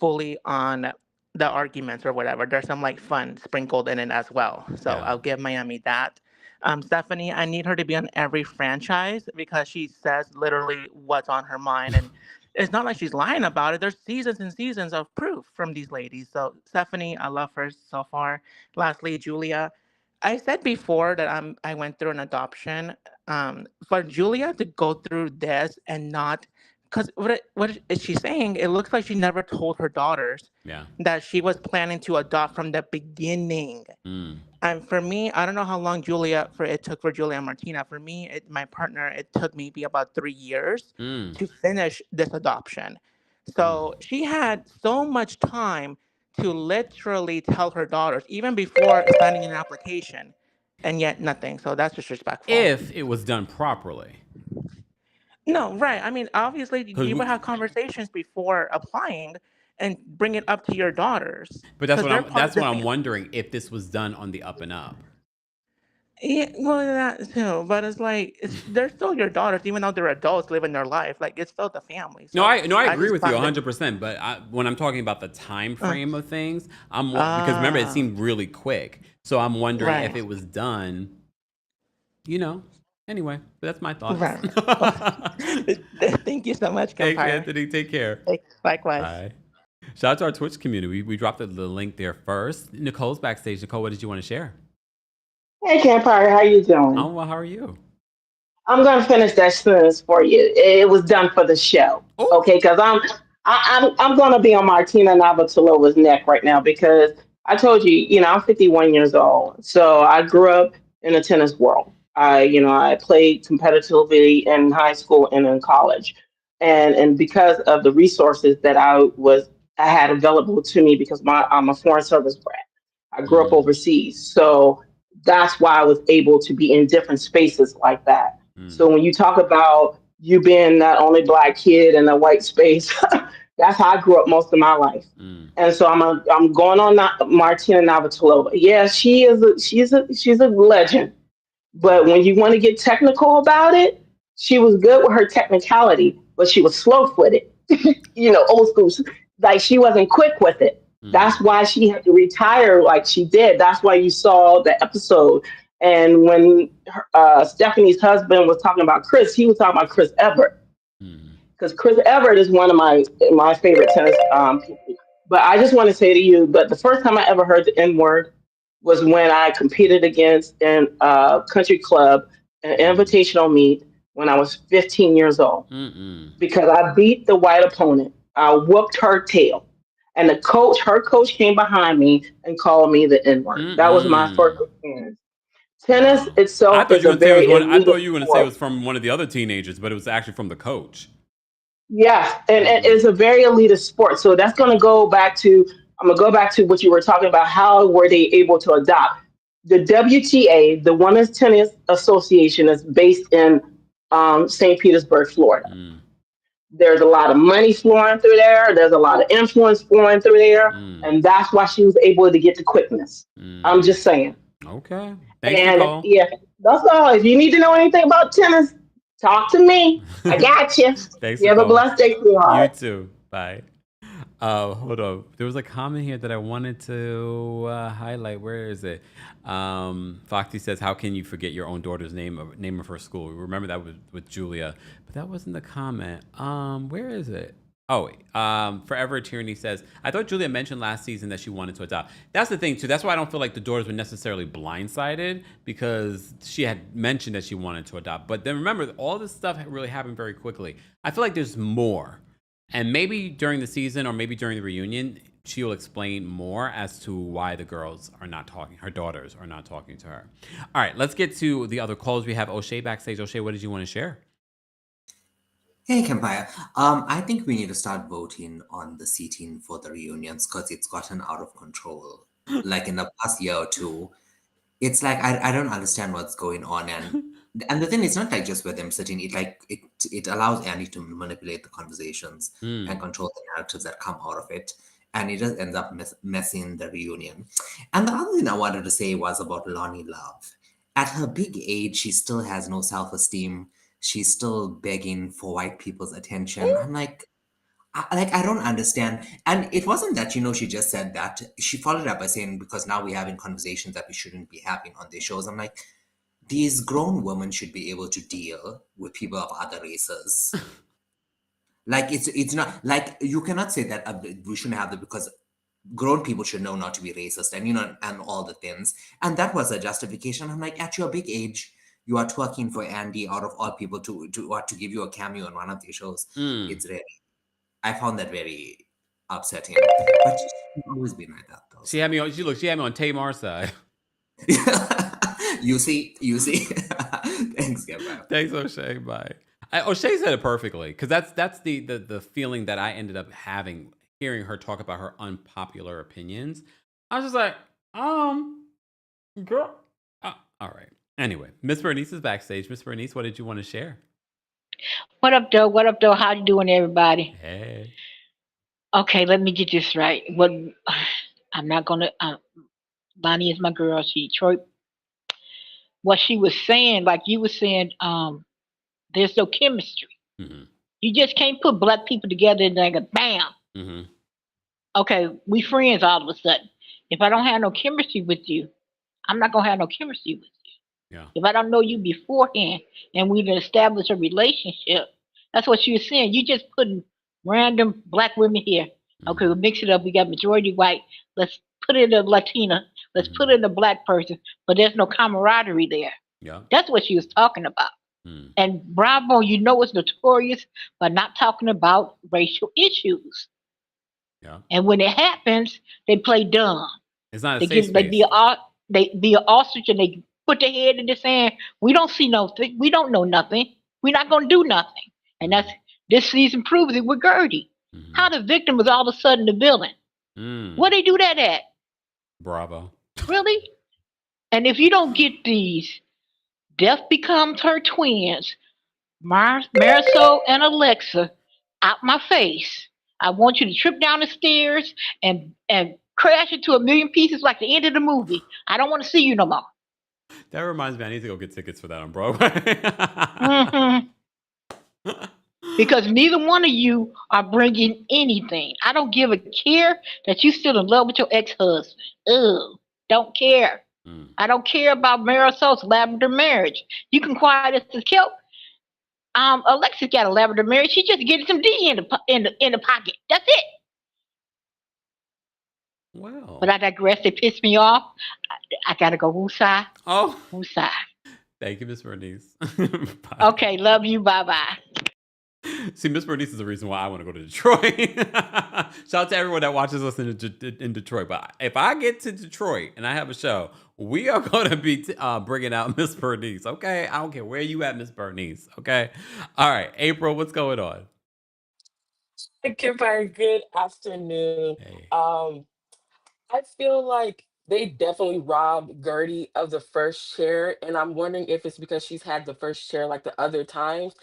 fully on the arguments or whatever. There's some like fun sprinkled in it as well. So Yeah. I'll give Miami that. Stephanie, I need her to be on every franchise because she says literally what's on her mind, and it's not like she's lying about it. There's seasons and seasons of proof from these ladies. So Stephanie, I love her so far. Lastly, Julia. I said before that I went through an adoption. For Julia to go through this and not, because what is she saying? It looks like she never told her daughters Yeah. that she was planning to adopt from the beginning. Mm. And for me, I don't know how long it took for Julia and Martina. For me, my partner, it took maybe about 3 years Mm. to finish this adoption. Mm. So she had so much time to literally tell her daughters, even before signing an application, and yet nothing. So that's disrespectful. If it was done properly. No, right. I mean, obviously, Because you would have conversations before applying and bring it up to your daughters but because they're part of that's the what I'm family. wondering, if this was done on the up and up. Yeah, well, that too. But it's like they're still your daughters, even though they're adults living their life. Like it's still the family. No, So I I agree just with you find it. 100%. But when I'm talking about the time Uh, frame of things, because remember it ah, seemed really quick. So I'm wondering if right, it was done, you know. Anyway, but that's my thoughts. right. Thank you so much, Thanks, Kempire. Anthony. Take care. Likewise. Bye. Shout out to our Twitch community. We dropped the link there first. Nicole's backstage. Nicole, what did you want to share? Hey, Kempire, how you doing? Oh, well, how are you? I'm gonna finish that sentence for you. It was done for the show, Oh, okay? Because I'm gonna be on Martina Navratilovan's neck right now because I told you, I'm 51 years old, so I grew up in the tennis world. I played competitively in high school and in college, and because of the resources that I had available to me because I'm a foreign service brat. I grew up mm, overseas, so that's why I was able to be in different spaces like that. mm, So when you talk about you being not only black kid in a white space, that's how I grew up most of my life. mm. And so I'm going on Martina Navratilova. Yeah, she's a legend. But when you want to get technical about it, She was good with her technicality, but she was slow-footed. Old school. Like she wasn't quick with it. That's Mm. why she had to retire like she did. That's why you saw the episode. And when Stephanie's husband was talking about Chris, he was talking about Chris Everett, Mm. because Chris Everett is one of my favorite tennis people. But I just want to say to you, but the first time I ever heard the N word was when I competed against in a country club, an Mm. invitational meet when I was 15 years old, Mm-mm. because I beat the white opponent. I whooped her tail. And her coach came behind me and called me the N word. That was my first Mm-mm. experience. Tennis Wow. I itself thought is you a were gonna say it was very one. I thought elitist you were gonna say it sport. was from one of the other teenagers, but it was actually from the coach. Yes, and Mm-mm. it's a very elitist sport. So that's going to go back to, I'm going to go back to what you were talking about. How were they able to adopt? The WTA, the Women's Tennis Association, is based in St. Petersburg, Florida. Mm. There's a lot of money flowing through there. There's a lot of influence flowing through there. Mm. And that's why she was able to get the quickness. I'm Mm. just saying. Okay. Thanks, And Nicole. yeah, that's all. If you need to know anything about tennis, talk to me. I got you. Thanks, You have a Nicole. blessed day, You sweetheart. too. Bye. Hold on. There was a comment here that I wanted to highlight. Where is it? Foxy says, "How can you forget your own daughter's name of her school?" Remember that with Julia, but that wasn't the comment. Where is it? Oh, Forever Tyranny says, "I thought Julia mentioned last season that she wanted to adopt." That's the thing too. That's why I don't feel like the daughters were necessarily blindsided, because she had mentioned that she wanted to adopt. But then remember, all this stuff really happened very quickly. I feel like there's more. And maybe during the season or maybe during the reunion, she'll explain more as to why the girls are not talking. Her daughters are not talking to her. All right, let's get to the other calls. We have O'Shea backstage. O'Shea, what did you want to share? Hey, Kempire. I think we need to start voting on the seating for the reunions because it's gotten out of control. Like in the past year or two, it's like I don't understand what's going on, and the thing is not like just with them sitting. It allows Andy to manipulate the conversations and Mm. control the narratives that come out of it, and it just ends up messing the reunion. And the other thing I wanted to say was about Lonnie Love. At her big age, she still has no self-esteem. She's still begging for white people's attention. I'm like, I don't understand. And it wasn't that, she just said that. She followed up by saying, because now we're having conversations that we shouldn't be having on these shows. I'm like, these grown women should be able to deal with people of other races. Like, it's not like you cannot say that we shouldn't have that because grown people should know not to be racist and, and all the things. And that was a justification. I'm like, at your big age, you are twerking for Andy out of all people to give you a cameo on one of these shows. Mm. It's really, I found that very upsetting. But she's always been like that, though. She had me on. She had me on Tamar's side. You see. Thanks, Gabriel. Thanks, O'Shea. Bye. O'Shea said it perfectly, because that's the feeling that I ended up having hearing her talk about her unpopular opinions. I was just like, girl. All right. Anyway, Miss Bernice is backstage. Miss Bernice, what did you want to share? What up, though? What up, though? How you doing, everybody? Hey. Okay, let me get this right. What I'm not gonna. Bonnie is my girl. She Detroit. What she was saying, like you were saying, there's no chemistry. Mm-hmm. You just can't put black people together and like a bam. Mm-hmm. Okay, we friends all of a sudden. If I don't have no chemistry with you, I'm not gonna have no chemistry with you. Yeah. If I don't know you beforehand and we've established a relationship, that's what you're saying. You just putting random black women here. Okay, we'll mix it up. We got majority white. Let's put in a Latina. Let's put in a black person. But there's no camaraderie there. Yeah. That's what she was talking about. And Bravo, it's notorious for not talking about racial issues. Yeah. And when it happens, they play dumb. It's not a They safe get space. they be an ostrich and they put their head in the sand. We don't see nothing. We don't know nothing. We're not gonna do nothing. And that's this season proves it with Guerdy. How the victim was all of a sudden the villain. Where they do that at? Bravo. Really? And if you don't get these, Death Becomes Her twins, Marysol and Alexia, out my face. I want you to trip down the stairs and crash into a million pieces like the end of the movie. I don't want to see you no more. That reminds me, I need to go get tickets for that on Broadway. Because neither one of you are bringing anything. I don't give a care that you still in love with your ex-husband. Ugh, don't care. Mm. I don't care about Marisol's lavender marriage. You can quiet as a kelp. Alexia got a lavender marriage. She just getting some D in the pocket. That's it. Well. But I digress. They pissed me off. I gotta go woosah. Oh. Woosah. Thank you, Miss Bernice. Okay, love you. Bye bye. See, Miss Bernice is the reason why I want to go to Detroit. Shout out to everyone that watches us in Detroit. But if I get to Detroit and I have a show, we are going to be bringing out Miss Bernice. Okay, I don't care where you at, Miss Bernice. Okay, all right, April, what's going on? Kempire, good afternoon. Hey. I feel like they definitely robbed Guerdy of the first share, and I'm wondering if it's because she's had the first share like the other times,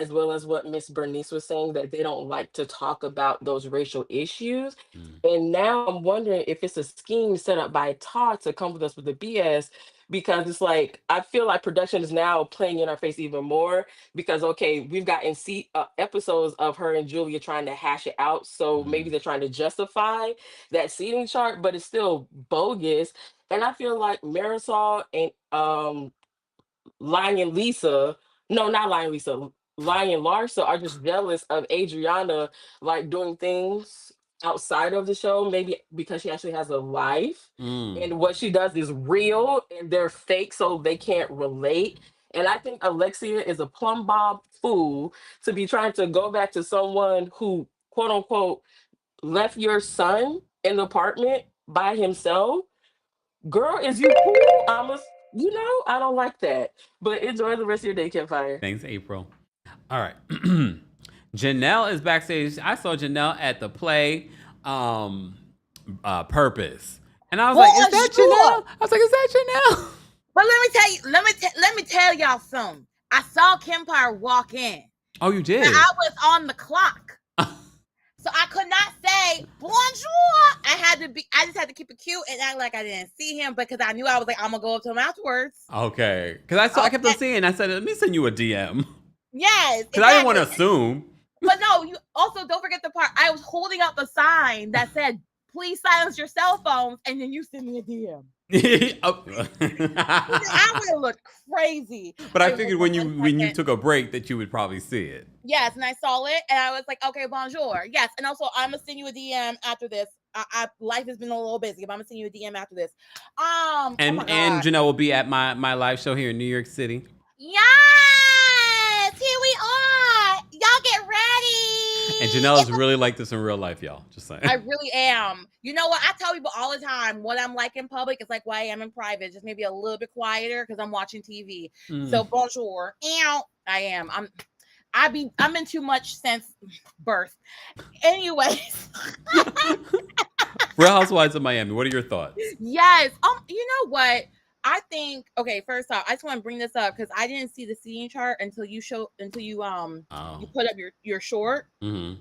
as well as what Miss Bernice was saying that they don't like to talk about those racial issues. Mm. And now I'm wondering if it's a scheme set up by Todd to come with us with the BS. Because it's like I feel like production is now playing in our face even more because okay, we've gotten episodes of her and Julia trying to hash it out, so maybe Mm. they're trying to justify that seating chart, but it's still bogus. And I feel like Marisol and Lion Lisa, no, not Lion Lisa, Lion Larsa are just jealous of Adriana like doing things outside of the show, maybe because she actually has a life Mm. and what she does is real and they're fake, so they can't relate. And I think Alexia is a plumb bob fool to be trying to go back to someone who quote unquote left your son in the apartment by himself. Girl, is you cool? I don't like that. But enjoy the rest of your day, Campfire. Thanks, April. All right. Janelle is backstage. I saw Janelle at the play Purpose. And I was like, is that Janelle? I was like, is that Janelle? But let me tell y'all something. I saw Kempire walk in. Oh, you did? And I was on the clock. So I could not say bonjour. I just had to keep it cute and act like I didn't see him because I knew I was like, I'm gonna go up to him afterwards. Okay. Because I kept on seeing, I said, let me send you a DM. Yes. Because I didn't want to assume. But no, you also don't forget the part. I was holding up a sign that said, please silence your cell phones, and then you send me a DM. Oh. I would have looked crazy. But I figured when you took a break that you would probably see it. Yes, and I saw it, and I was like, okay, bonjour. Yes, and also I'm gonna send you a DM after this. Life has been a little busy, but I'm gonna send you a DM after this. And Janelle will be at my live show here in New York City. Yes, here we are. Y'all get ready. And Janelle is really like this in real life, y'all. Just saying. I really am. You know what? I tell people all the time what I'm like in public is like what I am in private. Just maybe a little bit quieter because I'm watching TV. So bonjour. I am. I'm in too much since birth. Anyways. Real Housewives of Miami. What are your thoughts? Yes. You know what? I think first off, I just want to bring this up because I didn't see the seating chart until you you put up your short. Mm-hmm.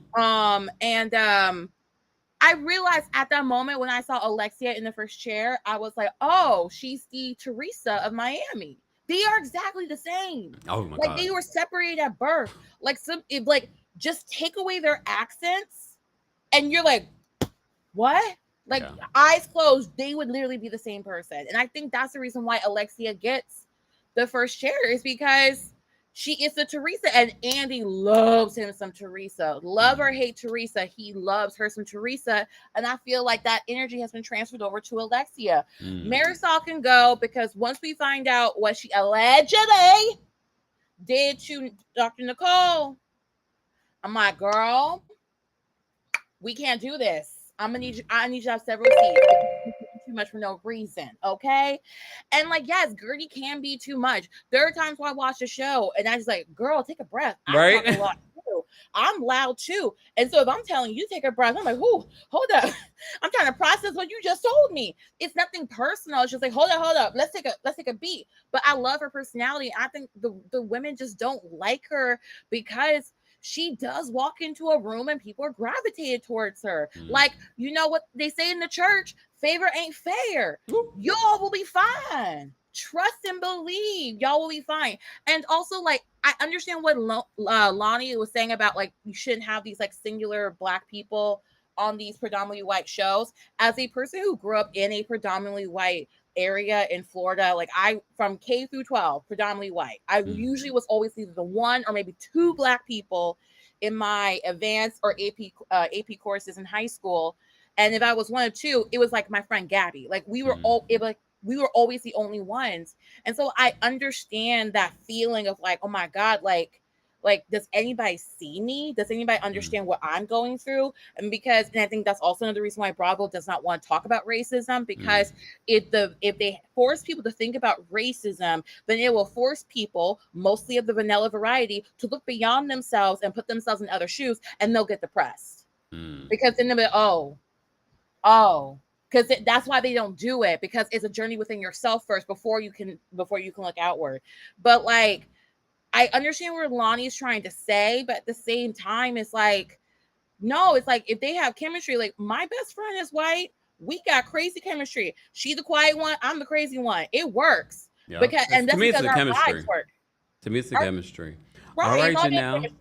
I realized at that moment when I saw Alexia in the first chair, I was like, oh, she's the Teresa of Miami. They are exactly the same. Oh my God. They were separated at birth. Just take away their accents and you're like, what? Eyes closed, they would literally be the same person. And I think that's the reason why Alexia gets the first chair is because she is the Teresa, and Andy loves him some Teresa. Love or hate Teresa, he loves her some Teresa. And I feel like that energy has been transferred over to Alexia. Marysol can go because once we find out what she allegedly did to Dr. Nicole, I'm like, girl, we can't do this. I need you to have several seats. Too much for no reason, okay? And yes, Guerdy can be too much. There are times where I watch the show and I just like, girl, take a breath. I talk a lot too. I'm loud too. And so if I'm telling you take a breath, I'm like, whoo, hold up. I'm trying to process what you just told me. It's nothing personal. It's just like, hold up. Let's take a beat. But I love her personality. I think the women just don't like her because she does walk into a room and people are gravitated towards her. You know what they say in the church? Favor ain't fair. Y'all will be fine. trust and believe y'all will be fine. And also, like, I understand what Lonnie was saying about, like, you shouldn't have these, like, singular Black people on these predominantly white shows. As a person who grew up in a predominantly white area in Florida, like, I, from K through 12, predominantly white, I usually was always either the one or maybe two Black people in my advanced or AP courses in high school. And if I was one or two, it was like my friend Gabby. Like, we were we were always the only ones. And so I understand that feeling of, like, oh my God, like, does anybody see me? Does anybody understand what I'm going through? And I think that's also another reason why Bravo does not want to talk about racism, because if they force people to think about racism, then it will force people, mostly of the vanilla variety, to look beyond themselves and put themselves in other shoes, and they'll get depressed. Because then they'll be, because that's why they don't do it, because it's a journey within yourself first before you can look outward. But, like, I understand what Lonnie's trying to say, but at the same time, it's like, no, it's like, if they have chemistry, like, my best friend is white, we got crazy chemistry. She the quiet one, I'm the crazy one. It works. Yep. Because and that's because our chemistry. vibes work. To me, it's the chemistry. Right. All right, Janelle.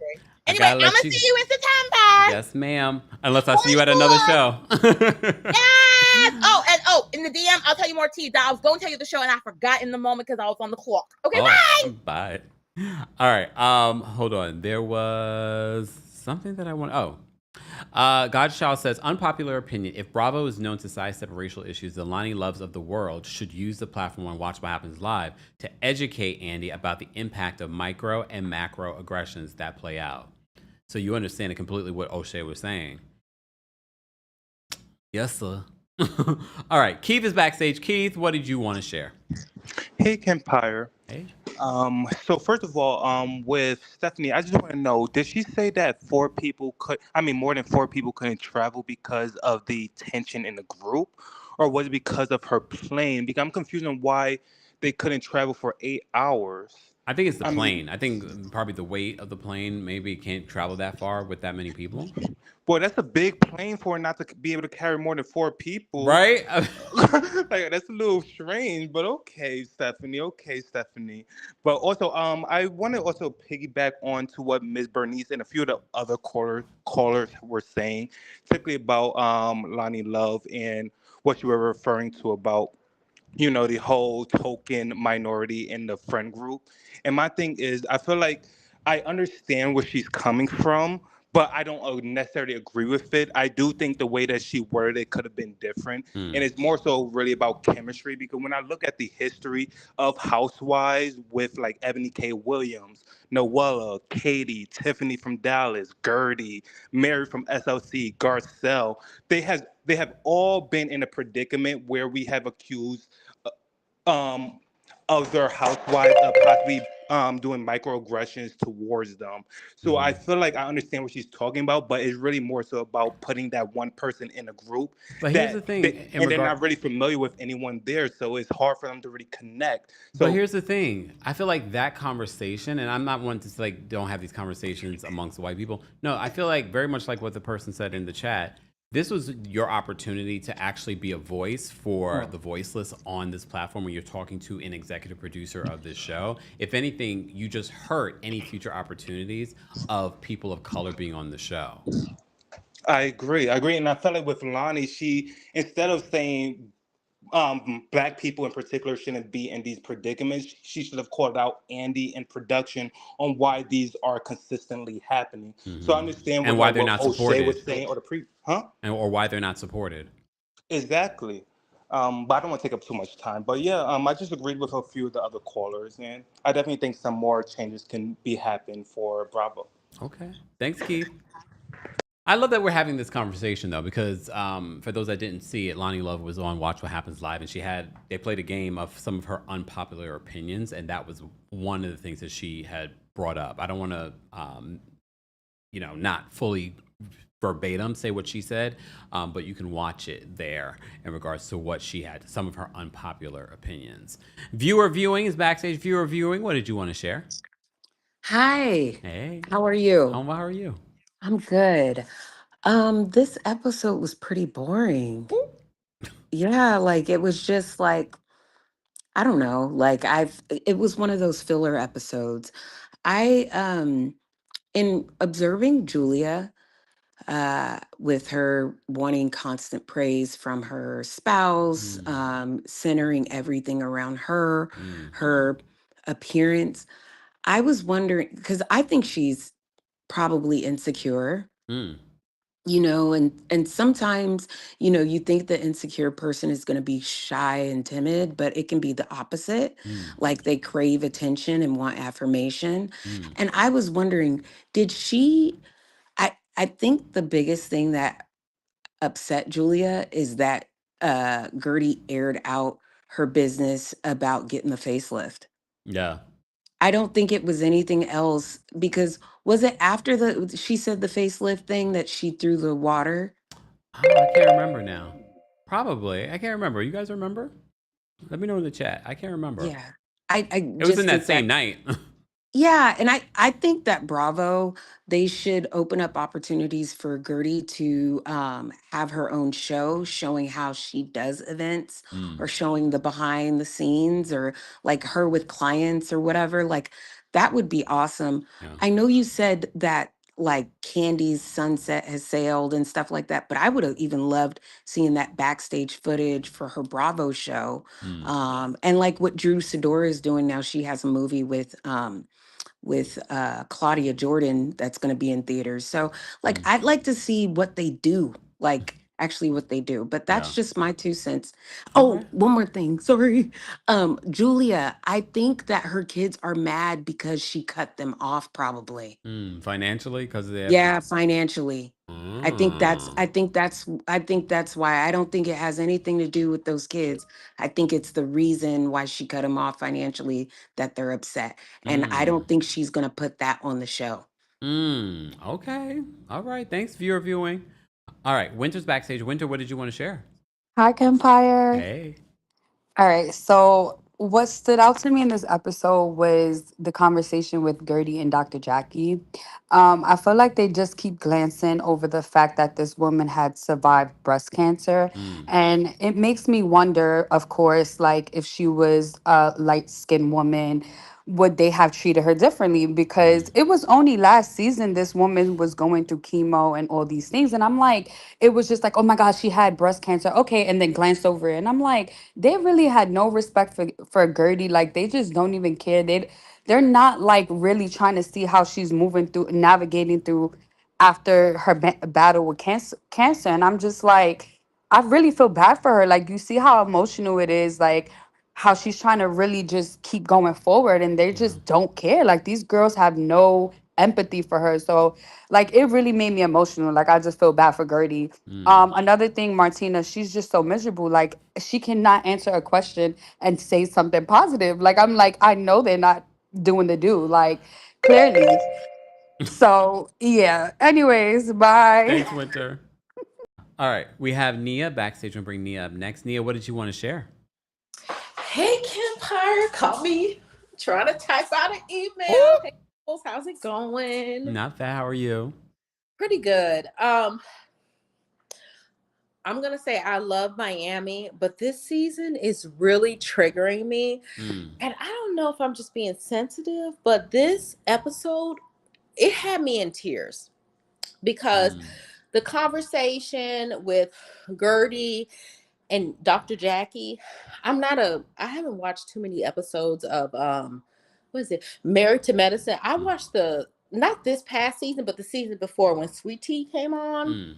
Anyway, I'm gonna see you in September. Yes, ma'am. Unless I see you at another show. Yes. In the DM, I'll tell you more tea. I was going to tell you the show, and I forgot in the moment because I was on the clock. Okay, bye. Bye. All right. Hold on. There was something that I want. Godshaw says, unpopular opinion. If Bravo is known to sidestep racial issues, the Lonnie Loves of the world should use the platform on Watch What Happens Live to educate Andy about the impact of micro and macro aggressions that play out. So you understand completely what O'Shea was saying. Yes, sir. All right. Keith is backstage. Keith, what did you want to share? Hey, Kempire. Hey. So first of all, with Stephanie, I just want to know, did she say that more than four people couldn't travel because of the tension in the group, or was it because of her plane? Because I'm confused on why they couldn't travel for 8 hours. I think it's the plane. I think probably the weight of the plane maybe can't travel that far with that many people. Boy, that's a big plane for it not to be able to carry more than 4 people. Right? Like, that's a little strange, but okay, Stephanie. But also, I want to also piggyback on to what Ms. Bernice and a few of the other callers were saying, particularly about Lonnie Love and what you were referring to about, the whole token minority in the friend group. And my thing is, I feel like I understand where she's coming from, but I don't necessarily agree with it. I do think the way that she worded it could have been different. And it's more so really about chemistry, because when I look at the history of Housewives with, like, Ebony K. Williams, Noella, Katie, Tiffany from Dallas, Guerdy, Mary from SLC, Garcelle, they have all been in a predicament where we have accused other housewives of possibly doing microaggressions towards them. So I feel like I understand what she's talking about, but it's really more so about putting that one person in a group. But here's the thing, and they're not really familiar with anyone there, so it's hard for them to really connect. So, but here's the thing. I feel like that conversation, and I'm not one to like don't have these conversations amongst white people. No, I feel like very much like what the person said in the chat. This was your opportunity to actually be a voice for the voiceless on this platform when you're talking to an executive producer of this show. If anything, you just hurt any future opportunities of people of color being on the show. I agree. And I felt like with Lonnie, she, instead of saying Black people in particular shouldn't be in these predicaments, she should have called out Andy and production on why these are consistently happening. So I understand and why they're not supported. Was saying, or or why they're not supported. Exactly. But I don't want to take up too much time. But yeah, I just agreed with a few of the other callers, and I definitely think some more changes can be happened for Bravo. Okay. Thanks, Keith. I love that we're having this conversation though, because for those that didn't see it, Lonnie Love was on Watch What Happens Live, and they played a game of some of her unpopular opinions, and that was one of the things that she had brought up. I don't want to, not fully verbatim say what she said, but you can watch it there in regards to what she had, some of her unpopular opinions. Viewer viewing is backstage. Viewer viewing, what did you want to share? Hi. Hey. How are you? How are you? I'm good. This episode was pretty boring. Yeah, like it was just like I don't know. Like it was one of those filler episodes. I in observing Julia with her wanting constant praise from her spouse, centering everything around her, her appearance. I was wondering because I think she's probably insecure, Mm. and sometimes, you think the insecure person is going to be shy and timid, but it can be the opposite. Mm. Like they crave attention and want affirmation. Mm. And I was wondering, did she I think the biggest thing that upset Julia is that Guerdy aired out her business about getting the facelift. Yeah. I don't think it was anything else because was it after she said the facelift thing that she threw the water? Oh, I can't remember now. Probably. I can't remember. You guys remember? Let me know in the chat. I can't remember. Yeah. I It was in just that think that same night. Yeah, and I think that Bravo, they should open up opportunities for Gertie to have her own show showing how she does events Mm. or showing the behind the scenes or like her with clients or whatever. Like that would be awesome. Yeah. I know you said that like Candy's sunset has sailed and stuff like that, but I would have even loved seeing that backstage footage for her Bravo show. Mm. And like what Drew Sidora is doing now, she has a movie with Claudia Jordan that's going to be in theaters. So like Mm. I'd like to see what they do, like actually what they do. But Yeah. that's just my 2 cents. Okay. Oh, one more thing. Sorry. Julia, I think that her kids are mad because she cut them off probably. Financially, because they have to. Yeah, financially. I think that's why. I don't think it has anything to do with those kids. I think it's the reason why she cut them off financially that they're upset. And I Mm. don't think she's going to put that on the show. Okay. All right. Thanks, viewer viewing. All right. Winter's backstage. Winter, what did you want to share? Hi, Kempire. Hey. All right. So, what stood out to me in this episode was the conversation with Gertie and Dr. Jackie. I feel like they just keep glancing over the fact that this woman had survived breast cancer. Mm. And it makes me wonder, of course, like if she was a light skinned woman, would they have treated her differently? Because it was only last season this woman was going through chemo and all these things. And I'm like, it was just like, oh my gosh, she had breast cancer. Okay. And then glanced over it. And I'm like, they really had no respect for Gertie. Like they just don't even care. They're not like really trying to see how she's moving through, navigating through after her battle with cancer. And I'm just like, I really feel bad for her. Like you see how emotional it is, like how she's trying to really just keep going forward, and they Yeah. just don't care. Like these girls have no empathy for her. So like it really made me emotional. Like I just feel bad for Gertie. Another thing, Martina, she's just so miserable. Like she cannot answer a question and say something positive. Like I'm like, I know they're not doing the do, like clearly. So yeah. Anyways, bye. Thanks, Winter. All right. We have Nia backstage. We'll bring Nia up next. Nia, what did you want to share? Hey, Kempire, caught me trying to type out an email. Hey, how's it going? Not bad. How are you? Pretty good. I'm gonna say I love Miami, but this season is really triggering me. And I don't know if I'm just being sensitive, but this episode, it had me in tears because the conversation with Guerdy and Dr. Jackie, I haven't watched too many episodes of what is it? Married to Medicine. I watched not this past season, but the season before when Sweet Tea came on.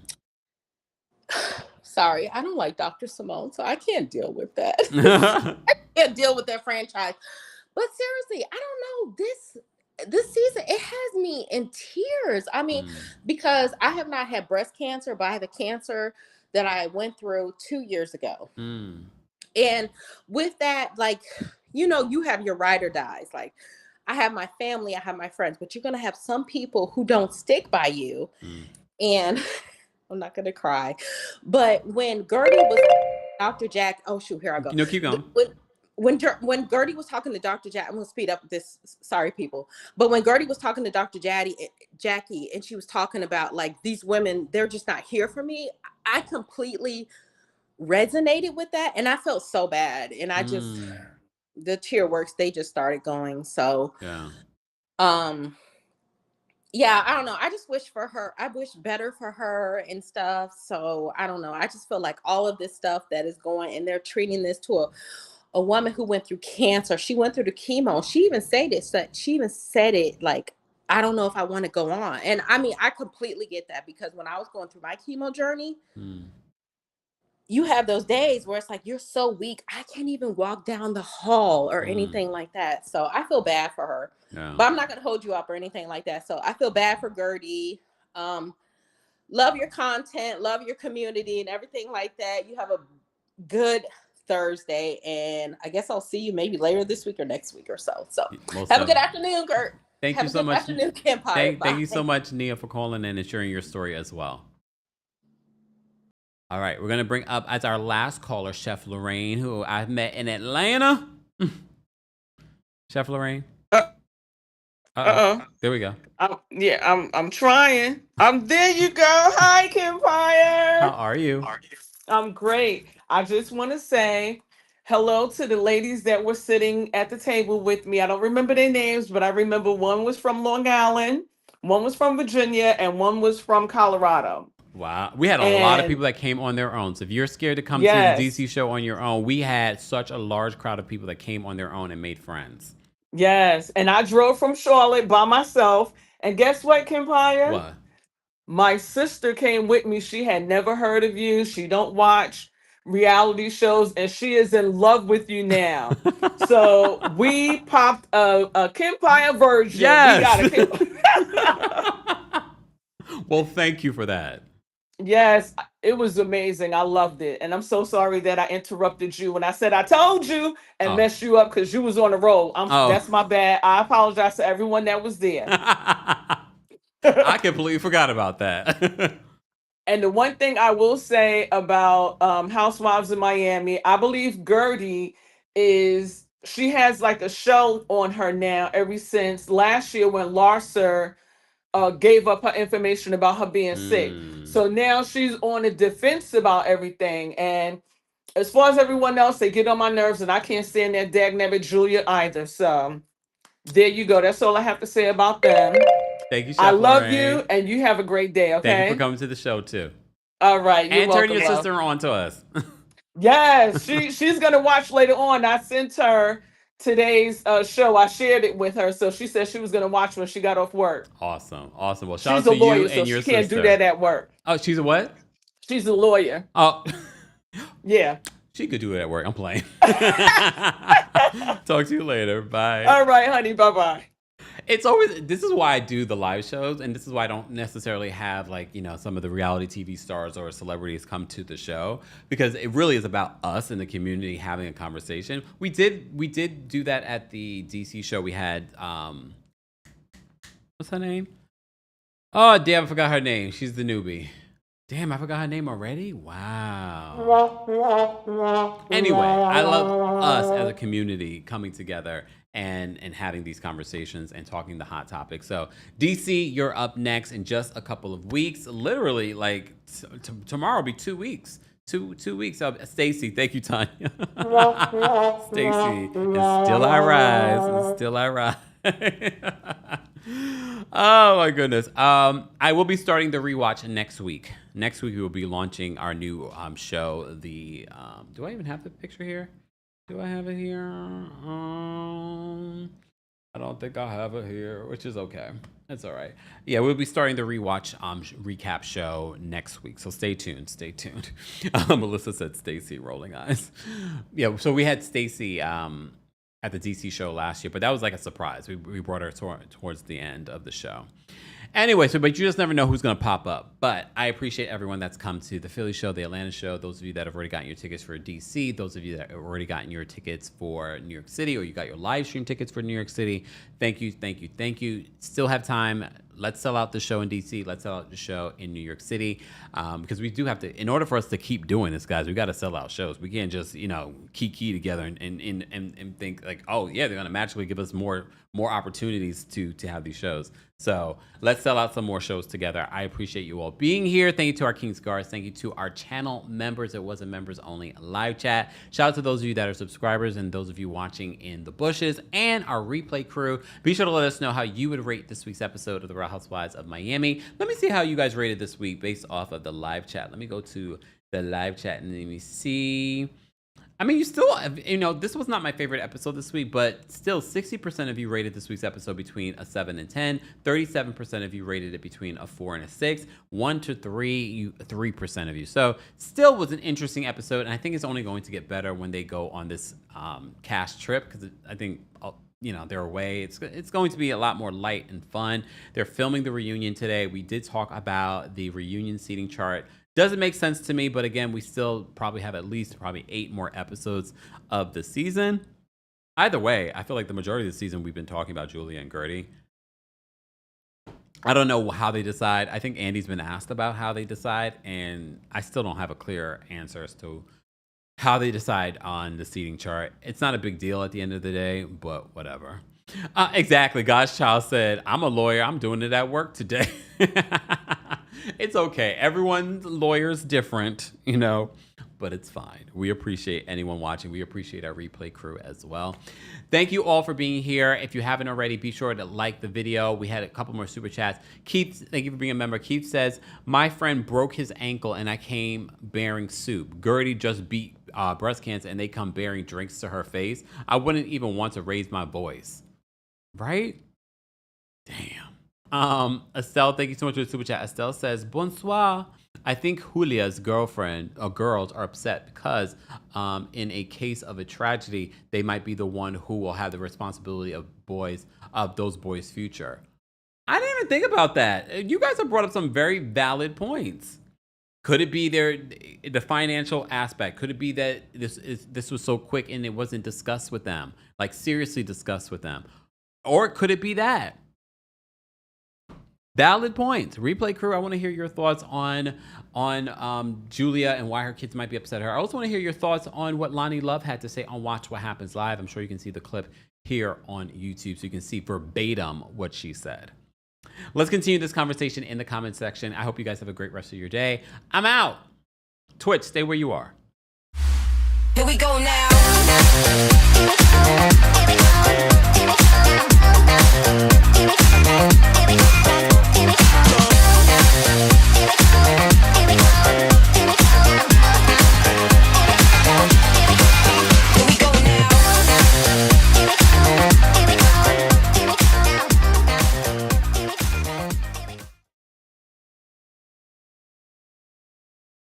Sorry, I don't like Dr. Simone, so I can't deal with that. I can't deal with that franchise. But seriously, I don't know. This season, it has me in tears. I mean, because I have not had breast cancer, but I have a cancer that I went through 2 years ago. And with that, like, you have your ride or dies. Like, I have my family, I have my friends, but you're going to have some people who don't stick by you. And I'm not going to cry. But when Guerdy was Dr. Jack, oh, shoot, here I go. No, keep going. When Guerdy was talking to Dr. Jack, I'm going to speed up this. Sorry, people. But when Guerdy was talking to Dr. Jackie, and she was talking about, like, these women, they're just not here for me, I completely resonated with that. And I felt so bad. And I just, the tier works, they just started going. So Yeah. Yeah, I don't know. I just wish for her. I wish better for her and stuff. So I don't know. I just feel like all of this stuff that is going, and they're treating this to a woman who went through cancer. She went through the chemo. She even said it. So she even said it like, I don't know if I want to go on. And I mean, I completely get that, because when I was going through my chemo journey, you have those days where it's like, you're so weak, I can't even walk down the hall or anything like that. So I feel bad for her. Yeah. But I'm not going to hold you up or anything like that. So I feel bad for Guerdy. Love your content, love your community and everything like that. You have a good Thursday, and I guess I'll see you maybe later this week or next week or so. So have a good afternoon, Gert. Thank have you a so good much. Afternoon, Kempire. Thank you so much, Nia, for calling in and sharing your story as well. All right, we're going to bring up as our last caller, Chef Lorraine, who I've met in Atlanta. Chef Lorraine. There we go. I'm trying. There you go. Hi, Kempire. How are you? I'm great. I just want to say hello to the ladies that were sitting at the table with me. I don't remember their names, but I remember one was from Long Island, one was from Virginia, and one was from Colorado. Wow. We had a lot of people that came on their own. So if you're scared to come to the DC show on your own, we had such a large crowd of people that came on their own and made friends. Yes. And I drove from Charlotte by myself. And guess what, Kempire? What? My sister came with me. She had never heard of you. She don't watch reality shows, and she is in love with you now. So we popped a Kempire version. Yes. Well, thank you for that. Yes, it was amazing. I loved it. And I'm so sorry that I interrupted you when I said I told you and messed you up because you was on the roll. That's my bad. I apologize to everyone that was there. I completely forgot about that. And the one thing I will say about Housewives of Miami, I believe Guerdy she has like a show on her now ever since last year when Larsa gave up her information about her being sick. So now she's on the defense about everything. And as far as everyone else, they get on my nerves, and I can't stand that dagnabbit Julia either. So there you go. That's all I have to say about them. Thank you, Chef I love Lorraine. you, and you have a great day, okay? Thank you for coming to the show, too. All right. And turn your sister on to us. Yes, she's going to watch later on. I sent her today's show. I shared it with her, so she said she was going to watch when she got off work. Awesome. Well, shout she's out a to lawyer, you so and your she can't sister. do that at work. Oh, she's a what? She's a lawyer. Oh. Yeah. She could do it at work. I'm playing. Talk to you later. Bye. All right, honey. Bye-bye. This is why I do the live shows, and this is why I don't necessarily have some of the reality TV stars or celebrities come to the show, because it really is about us in the community having a conversation. We did do that at the DC show. We had what's her name? Oh damn, I forgot her name. She's the newbie. Damn, I forgot her name already? Wow. Anyway, I love us as a community coming together and having these conversations and talking the hot topics. So, DC, you're up next in just a couple of weeks. Literally, like tomorrow will be 2 weeks. Two weeks. Stacy, thank you, Tanya. Stacy, and still I rise, and still I rise. Oh my goodness. I will be starting the rewatch next week. Next week we will be launching our new show. Do I even have the picture here? Do I have it here? I don't think I have it here, which is okay. That's all right. Yeah, we'll be starting the rewatch recap show next week. So stay tuned. Stay tuned. Melissa said Stacy, rolling eyes. Yeah, so we had Stacy at the DC show last year, but that was like a surprise. We brought her towards the end of the show. Anyway, but you just never know who's going to pop up. But I appreciate everyone that's come to the Philly show, the Atlanta show, those of you that have already gotten your tickets for DC, those of you that have already gotten your tickets for New York City, or you got your live stream tickets for New York City. Thank you, thank you, thank you. Still have time. Let's sell out the show in DC. Let's sell out the show in New York City, because we do have to, in order for us to keep doing this, guys, we got to sell out shows. We can't just, key together and think like, oh yeah, they're going to magically give us more opportunities to have these shows. So let's sell out some more shows together. I appreciate you all being here. Thank you to our King's Guards. Thank you to our channel members. It was a members only live chat. Shout out to those of you that are subscribers and those of you watching in the bushes and our replay crew. Be sure to let us know how you would rate this week's episode of the Real Housewives of Miami. Let me see how you guys rated this week based off of the live chat. Let me go to the live chat and let me see. I mean, you still, this was not my favorite episode this week, but still 60% of you rated this week's episode between a 7 and 10. 37% of you rated it between a 4 and a 6. 1 to 3, 3% of you. So still was an interesting episode. And I think it's only going to get better when they go on this cast trip, because I think, they're away. It's going to be a lot more light and fun. They're filming the reunion today. We did talk about the reunion seating chart. Doesn't make sense to me, but again, we still probably have at least 8 more episodes of the season. Either way, I feel like the majority of the season we've been talking about Julia and Guerdy. I don't know how they decide. I think Andy's been asked about how they decide, and I still don't have a clear answer as to how they decide on the seating chart. It's not a big deal at the end of the day, but whatever. Exactly. God's Child said, I'm a lawyer. I'm doing it at work today. It's okay. Everyone's lawyer's different, but it's fine. We appreciate anyone watching. We appreciate our replay crew as well. Thank you all for being here. If you haven't already, be sure to like the video. We had a couple more super chats. Keith, thank you for being a member. Keith says, my friend broke his ankle and I came bearing soup. Guerdy just beat breast cancer and they come bearing drinks to her face. I wouldn't even want to raise my voice. Right? Damn. Estelle, thank you so much for the super chat. Estelle says, bonsoir. I think Julia's girlfriend or girls are upset because in a case of a tragedy, they might be the one who will have the responsibility of those boys' future. I didn't even think about that. You guys have brought up some very valid points. Could it be the financial aspect? Could it be that this was so quick and it wasn't discussed with them, like seriously discussed with them? Or could it be that? Valid points. Replay crew, I want to hear your thoughts on Julia and why her kids might be upset at her. I also want to hear your thoughts on what Loni Love had to say on Watch What Happens Live. I'm sure you can see the clip here on YouTube so you can see verbatim what she said. Let's continue this conversation in the comment section. I hope you guys have a great rest of your day. I'm out. Twitch, stay where you are. Here we go now.